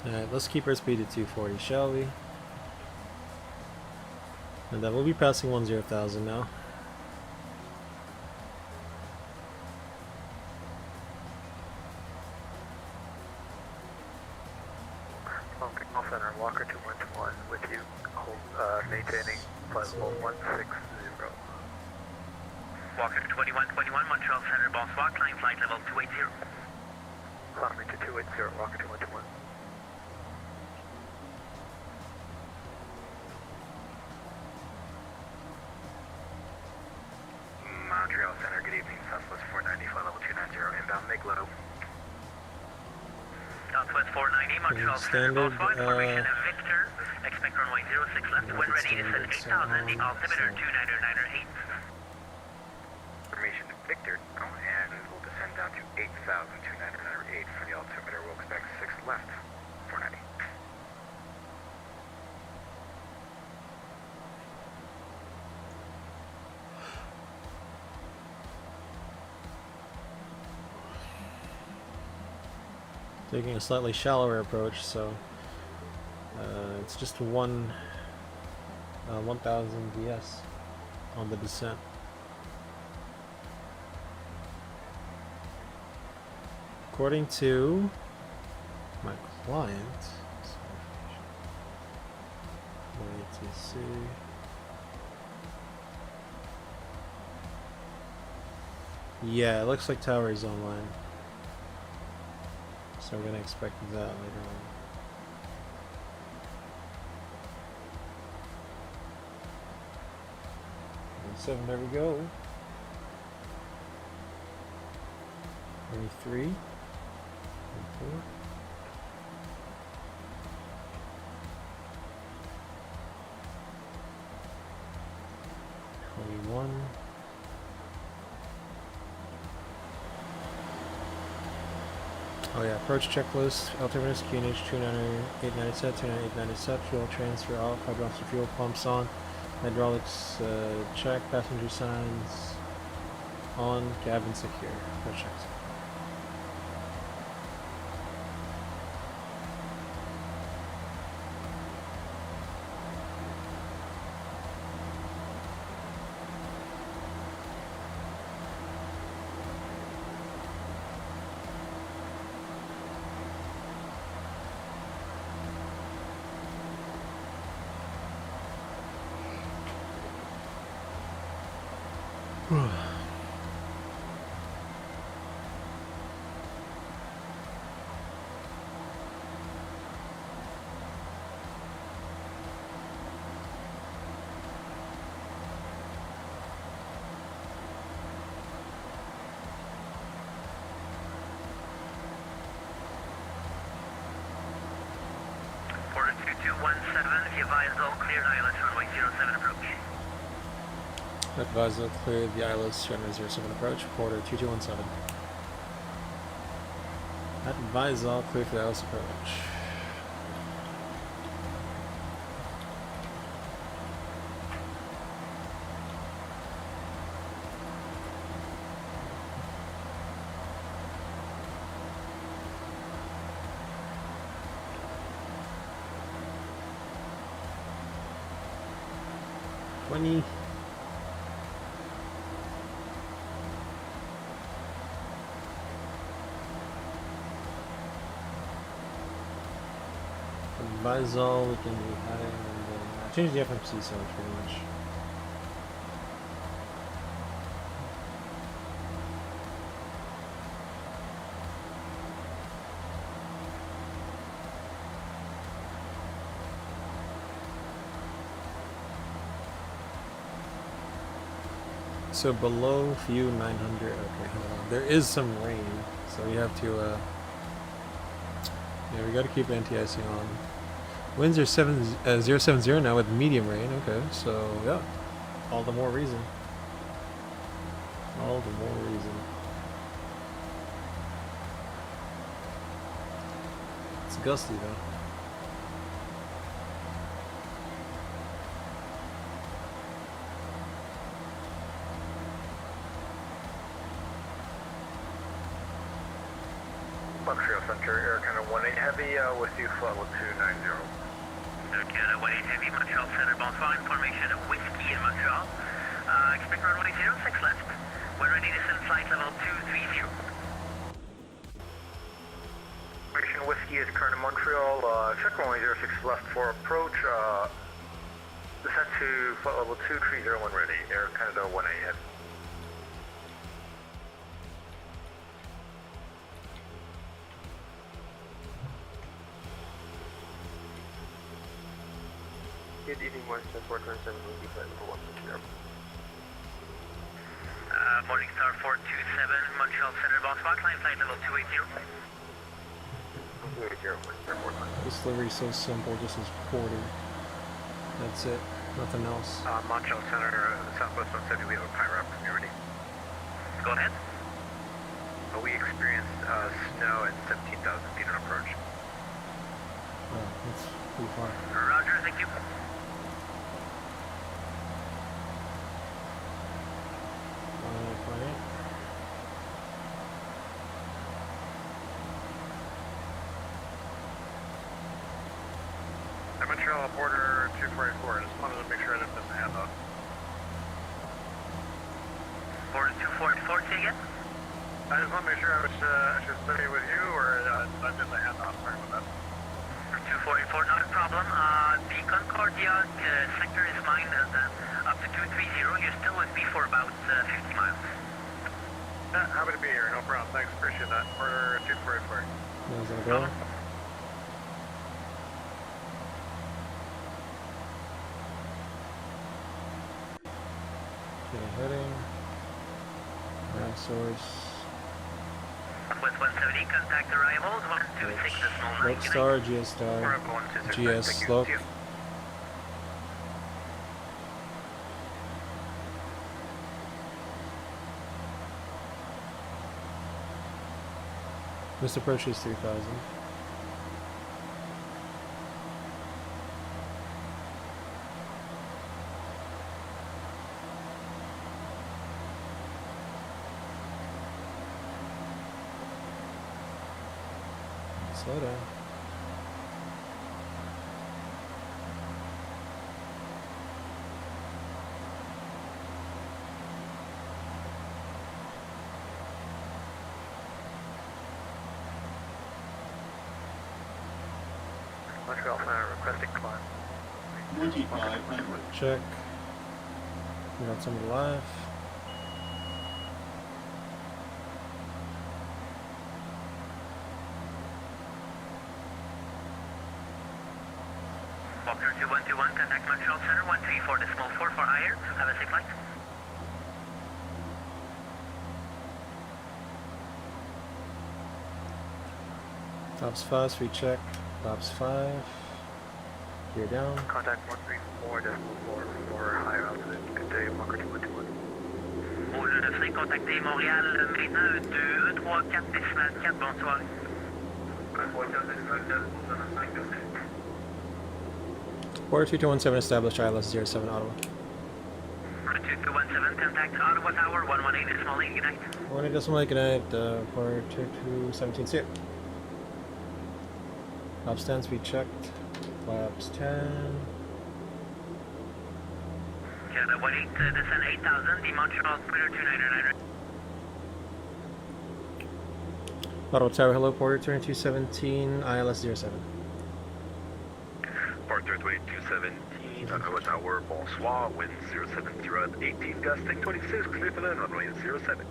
Alright, let's keep our speed at 240, shall we? And then we'll be passing 10,000 now. Okay, Call Center, Walker 211 with you, hold, maintaining flight level 160. Walker 2121, Montreal Center, bonsoir. Climb flight level 280. Climb me to 280, Walker 2121. Montreal Center, good evening. Southwest 490, flight level 290, inbound, make low. Southwest 490, Montreal Center, Standard, bonsoir. Information of Victor. Expect runway 06 left. When ready, descend 8,000, the altimeter 29908. Information to Victor, and we'll descend down to 8,000, 29908 for the altimeter. We'll expect 6 left, 490. Taking a slightly shallower approach, so it's just 1000 DS on the descent. According to my client, wait to see. Yeah, it looks like tower is online. So we're gonna expect that later on. And 7, there we go. 23, 24. 21. Oh yeah, approach checklist, altimeter, QNH 29890 set, 29890 set, fuel transfer off, hydraulics to fuel pumps on, hydraulics check, passenger signs on, cabin secure. Approach check. Porter 2217, advise all clear ILS runway 07 approach. Advise clear the ILS runway 07 approach, Porter 2217. Advise all clear for the ILS approach. Advise all, we can be higher, and then change the FMC so pretty much. So below view 900, okay, hold on. There is some rain, so we have to, yeah, we gotta keep anti-icing on. Winds are 070 now with medium rain, okay, so yeah, all the more reason. All the more reason. It's gusty though. Montreal Center, Air Canada 18 Heavy, with you, flight level 290. Air Canada 18 Heavy, Montreal Center, bonsoir, information whiskey in Montreal. Expect runway 06 left. When ready, descend flight level 230. Information whiskey is current in Montreal, check runway 06 left for approach, descend to flight level 230 when ready, Air Canada 18 Heavy. Good evening, Montreal 427, will be flight number 160. Morningstar 427, Montreal Center, bonsoir, climb flight level 280. 280, airport line. This livery is so simple, just as Porter. That's it. Nothing else. Montreal Center, Southwest 170, we have a PIRAP when you're ready. Go ahead. We experienced snow at 17,000 feet on approach. Oh, that's pretty far. Roger, thank you. 1.28. Montreal border 2484. Just wanted to make sure I didn't miss a handoff. Border 244, say again? I just want to make sure I was sitting with you or I missed a handoff. Sorry about that. 244, not a problem. The Concordia sector is mine up to 230. You're still with me for about 50 miles. Yeah, happy to be here. No problem. Thanks. Appreciate that. Border 2484. How's that going? Okay, heading. Nav source. West 170, contact arrivals, 126 decimal 9. Red star, GS star, GS slope. This approach is 3000. Slow down. Montreal Center requesting climb. 2,500. Check. We got somebody live. Walker 2121, contact Montreal Center, 134 decimal 4 for higher. Have a safe flight. Tops fast, recheck. Tops 5. Gear down. Contact 134 decimal 4 for higher altitude. Good day, Walker 2121. Au 9 contactez Montréal, maintenant 234 décimal 4, bonsoir. 1.4 décimal 4, 5 merci. Border 2217 established ILS 07 Ottawa. 2217, contact Ottawa Tower, 118 decimal 8, good night. 1 decimal 8, good night. Border 2217, see it. Top stance we checked. Flaps 10. Canada 18, descend 8000, the Montreal clear 2999. Ottawa Tower, hello, Border 2217, ILS 07. Port 217, Ottawa Tower, bonsoir, wind 070 at 18, gusting 26, clear for land, runway 07.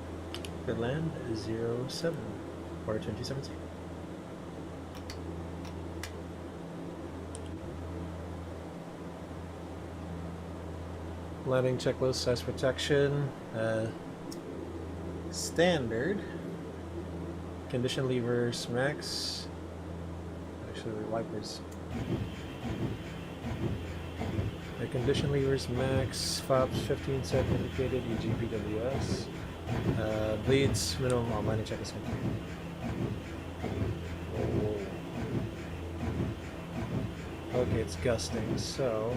Good land 07, Border 2217. Landing checklist, size protection, standard. Condition levers max. Actually, the wipers. The condition levers max. FOPS 15 set indicated. EGPWS. Bleeds minimum. Oh, landing check is complete. Oh. Okay, it's gusting. So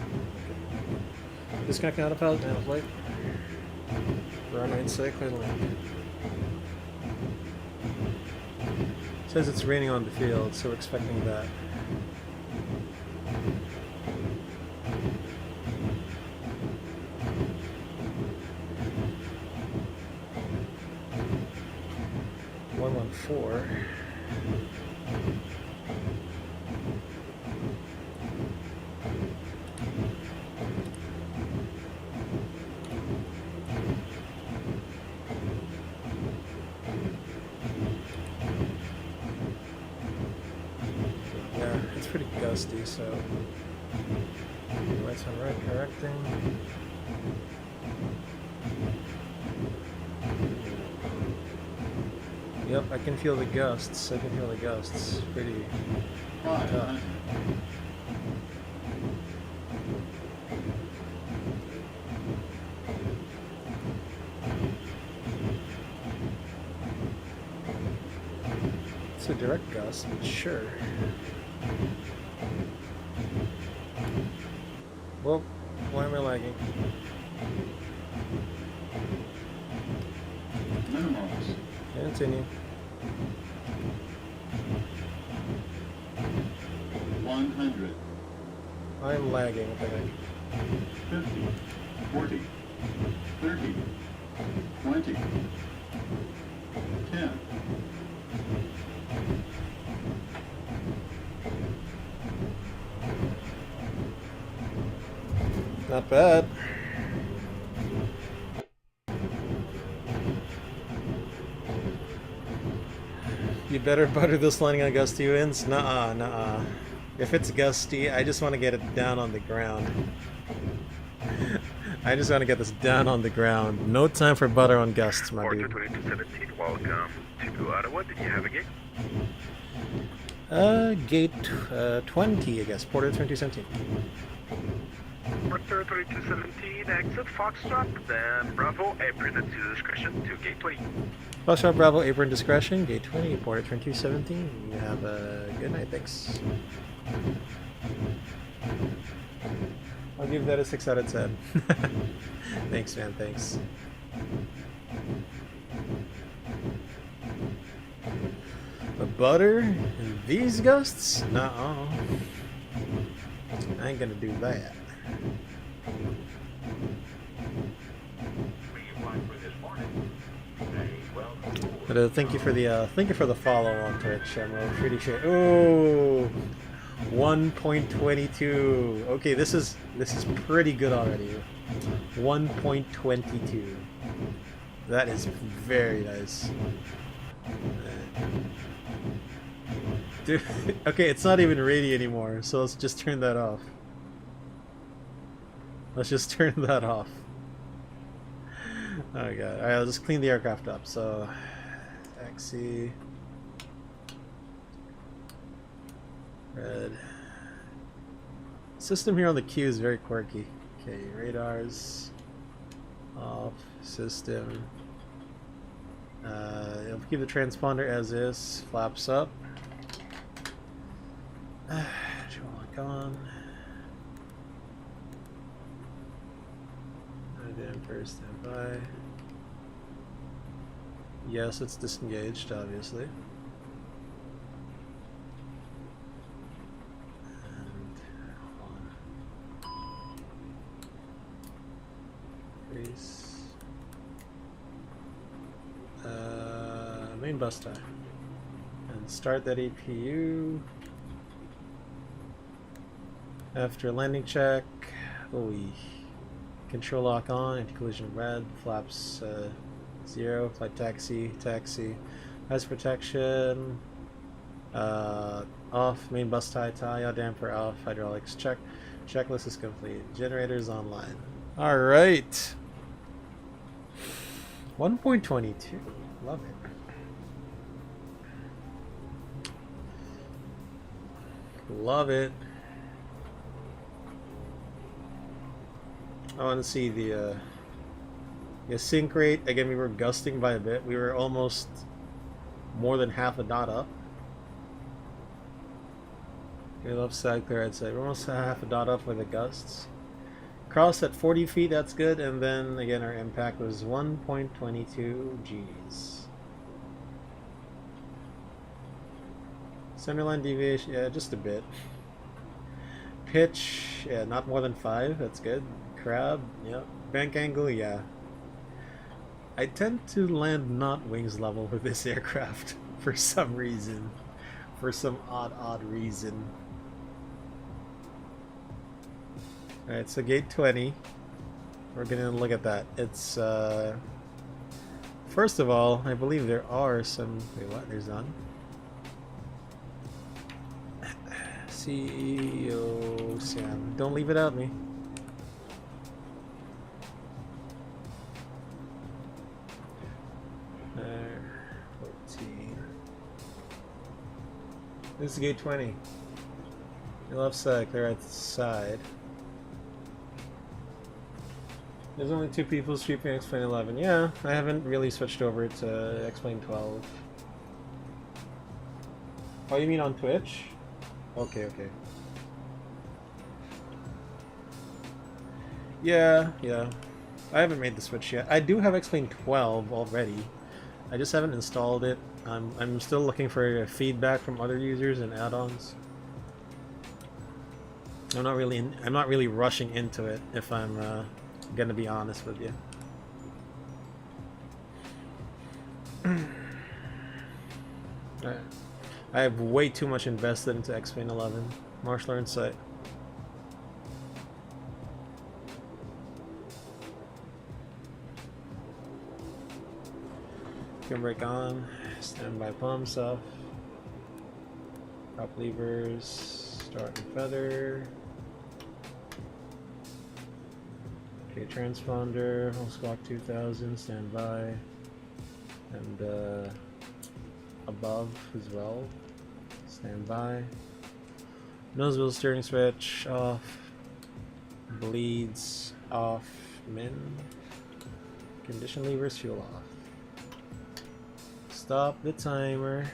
disconnecting autopilot and flight. Runway inside, clear the land. Says it's raining on the field, so we're expecting that. $114. Yeah, it's pretty gusty, so lights on right, correcting. Yep, I can feel the gusts. I can feel the gusts. Pretty tough. 500. to direct gust, but sure. Well, why am I lagging? Minimums. Continue. 100. I'm lagging. What the heck? 50. 40. 30. 20. 10. Not bad. You better butter this landing on gusty winds? Nuh-uh, nuh-uh. If it's gusty, I just want to get it down on the ground. I just want to get this down on the ground. No time for butter on gusts, my dude. 2217, welcome to Ottawa. Did you have a gate? Gate 20, I guess. Porter 2017. Porter 2217, exit Foxtrot, then Bravo, apron at your discretion to gate 20. Foxtrot Bravo, apron discretion, gate 20, Porter 2017. You have a good night, thanks. I'll give that a 6 out of 10. Thanks, man, thanks. The butter and these gusts? Nuh-uh. I ain't gonna do that. But thank you for the follow on Twitch. I'm pretty sure. Oh, 1.22. Okay, this is pretty good already. 1.22. That is very nice. Dude, okay, it's not even ready anymore, so let's just turn that off. Let's just turn that off. Oh god. Alright, I'll just clean the aircraft up. So, taxi. Red. System here on the queue is very quirky. Okay, radars. Off. System. I'll keep the transponder as is. Flaps up. Lock on. Damper, stand by. Yes, it's disengaged, obviously. And on. Face. Main bus time. And start that APU. After landing check. Oh, control lock on, anti-collision red, flaps 0, flight taxi, ice protection, off, main bus tie, yaw damper off, hydraulics check, checklist is complete, generators online. Alright, 1.22, love it. Love it. I want to see the sync rate. Again, we were gusting by a bit. We were almost more than half a dot up. Okay, left side clear, I'd say. We're almost half a dot up with the gusts. Cross at 40 feet, that's good. And then, again, our impact was 1.22 Gs. Centerline deviation, yeah, just a bit. Pitch, yeah, not more than 5, that's good. Crab, yep. Bank angle, yeah. I tend to land not wings level with this aircraft for some reason. For some odd reason. Alright, so gate 20. We're gonna look at that. It's, first of all, I believe there are some... Wait, what? There's none? CYTZ-CYOW. Don't leave it at me. This is gate 20. Your left side, clear right side. There's only 2 people sweeping XP11. Yeah, I haven't really switched over to XP12. Oh, you mean on Twitch? Okay, okay. Yeah, yeah. I haven't made the switch yet. I do have XP11 already. I just haven't installed it. I'm still looking for feedback from other users and add-ons. I'm not really rushing into it, if I'm gonna be honest with you. I have way too much invested into XP11. Martial Arts site. Skin brake on. Standby pumps off. Top levers. Start and feather. Okay, transponder. Whole squawk 2000. Standby. And above as well. Standby. Nose wheel steering switch off. Bleeds off. Min. Condition levers fuel off. Stop the timer.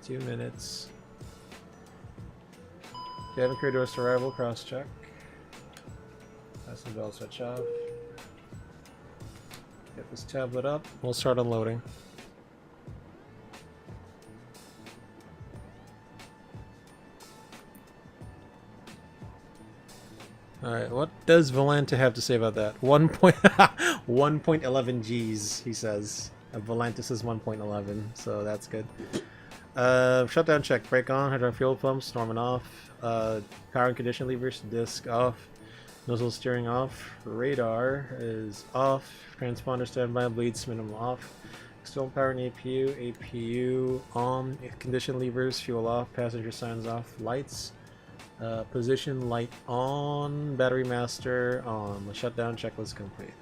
2 minutes. Cabin crew door survival cross check. Fasten belt switch off. Get this tablet up. We'll start unloading. Alright, what does Volanta have to say about that? 1.11 Gs, he says. Volanta says 1.11, so that's good. Shutdown check. Brake on, hydraulic fuel pumps, Norman off. Power and condition levers, disc off. Nozzle steering off. Radar is off. Transponder standby, bleeds minimum off. External power and APU on. Condition levers, fuel off. Passenger signs off. Lights. Position light on, battery master on. The shutdown check was complete.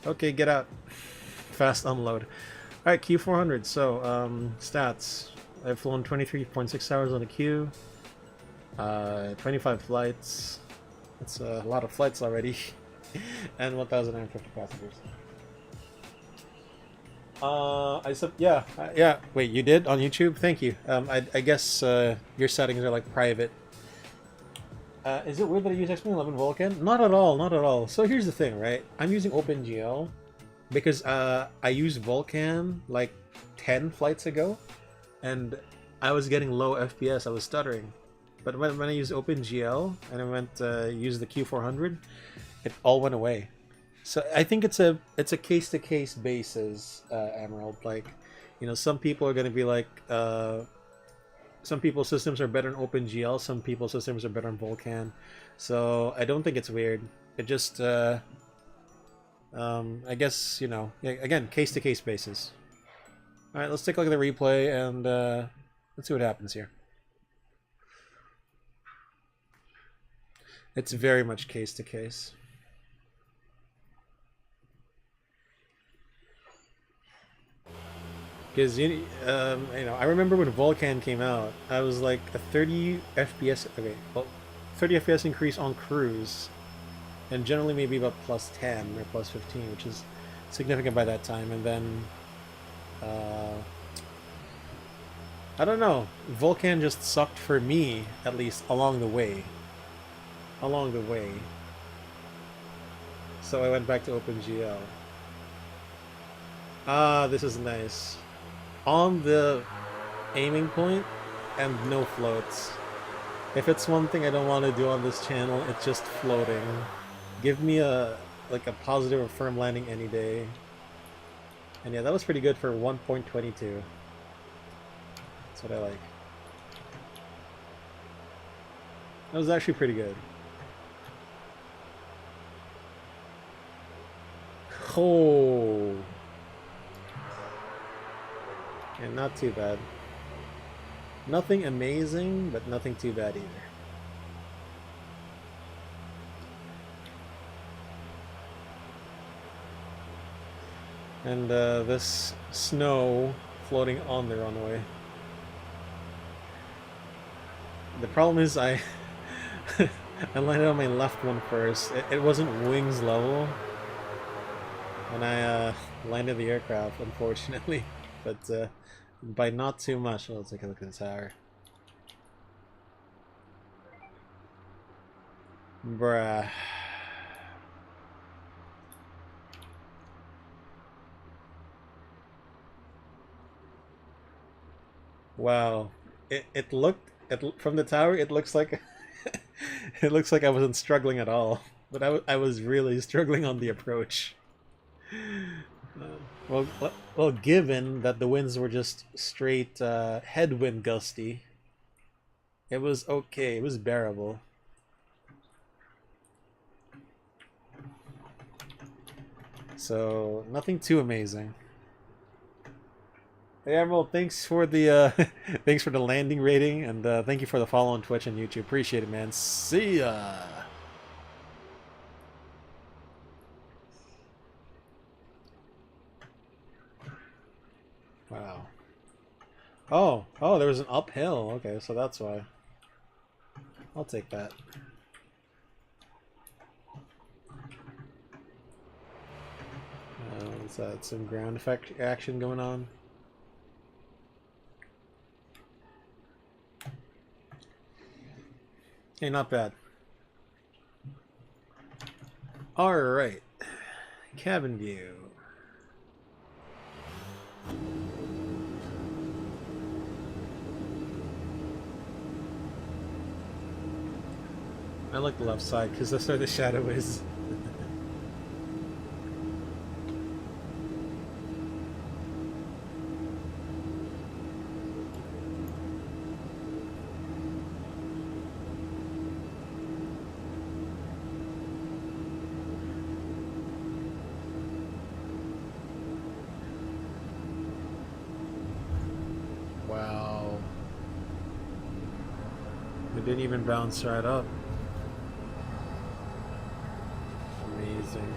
Okay, get out. Fast unload. Alright, Q400. So, stats. I've flown 23.6 hours on the Q. 25 flights. That's a lot of flights already. And 1,950 passengers. Yeah. Wait, you did on YouTube? Thank you. I guess your settings are like private. Is it weird that I use XP11 Vulkan? Not at all, not at all. So here's the thing, right? I'm using OpenGL because I used Vulkan like 10 flights ago, and I was getting low FPS. I was stuttering. But when I used OpenGL and I went use the Q400, it all went away. So I think it's a case-to-case basis, Emerald. Like, you know, some people are going to be like, some people's systems are better in OpenGL, some people's systems are better in Vulkan. So I don't think it's weird. It just, I guess, you know, again, case-to-case basis. All right, let's take a look at the replay and let's see what happens here. It's very much case-to-case. Because you know, I remember when Vulkan came out, I was like a 30 FPS. Okay, well, 30 FPS increase on cruise, and generally maybe about plus 10 or plus 15, which is significant by that time. And then I don't know, Vulkan just sucked for me, at least along the way. So I went back to OpenGL. Ah, this is nice. On the aiming point and no floats. If it's one thing I don't want to do on this channel, it's just floating. Give me a positive or firm landing any day. And yeah, that was pretty good for 1.22. That's what I like. That was actually pretty good. Oh. And not too bad. Nothing amazing, but nothing too bad either. And this snow floating on the runway. The problem is I landed on my left one first. It wasn't wings level when I landed the aircraft, unfortunately. But By not too much. Let's take a look at the tower. Bruh. Wow. It looked from the tower. It looks like it looks like I wasn't struggling at all, but I was really struggling on the approach. Well, given that the winds were just straight headwind gusty, it was okay. It was bearable. So nothing too amazing. Hey Emerald, thanks for the thanks for the landing rating, and thank you for the follow on Twitch and YouTube. Appreciate it, man. See ya. Wow. Oh, there was an uphill. Okay, so that's why. I'll take that. Is that some ground effect action going on? Okay, not bad. Alright. Cabin view. I like the left side because that's where the shadow is. Wow. It didn't even bounce right up. Amazing.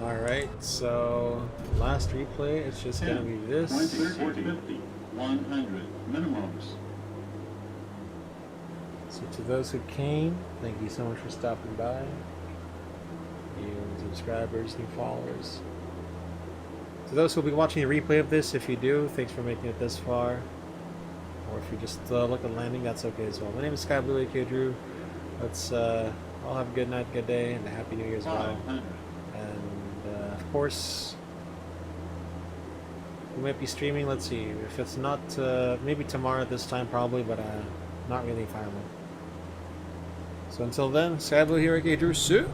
Alright, so last replay, it's just 10, gonna be this. 20, 40, 50, 100 minimums. So to those who came, thank you so much for stopping by. New subscribers, new followers. To those who will be watching a replay of this, if you do, thanks for making it this far. Or if you just look at landing, that's okay as well. My name is Sky Blue AK Drew. Let's all have a good night, good day, and a happy New Year as well. 500. And of course, we might be streaming. Let's see if it's not maybe tomorrow at this time, probably, but not really finally. So until then, Sky Blue here, AK Drew. See.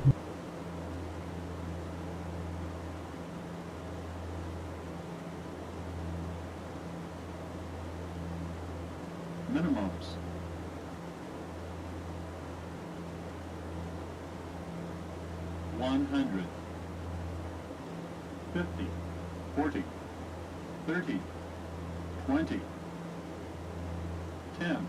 Minimums. 100. 50, 40, 30, 20, 10.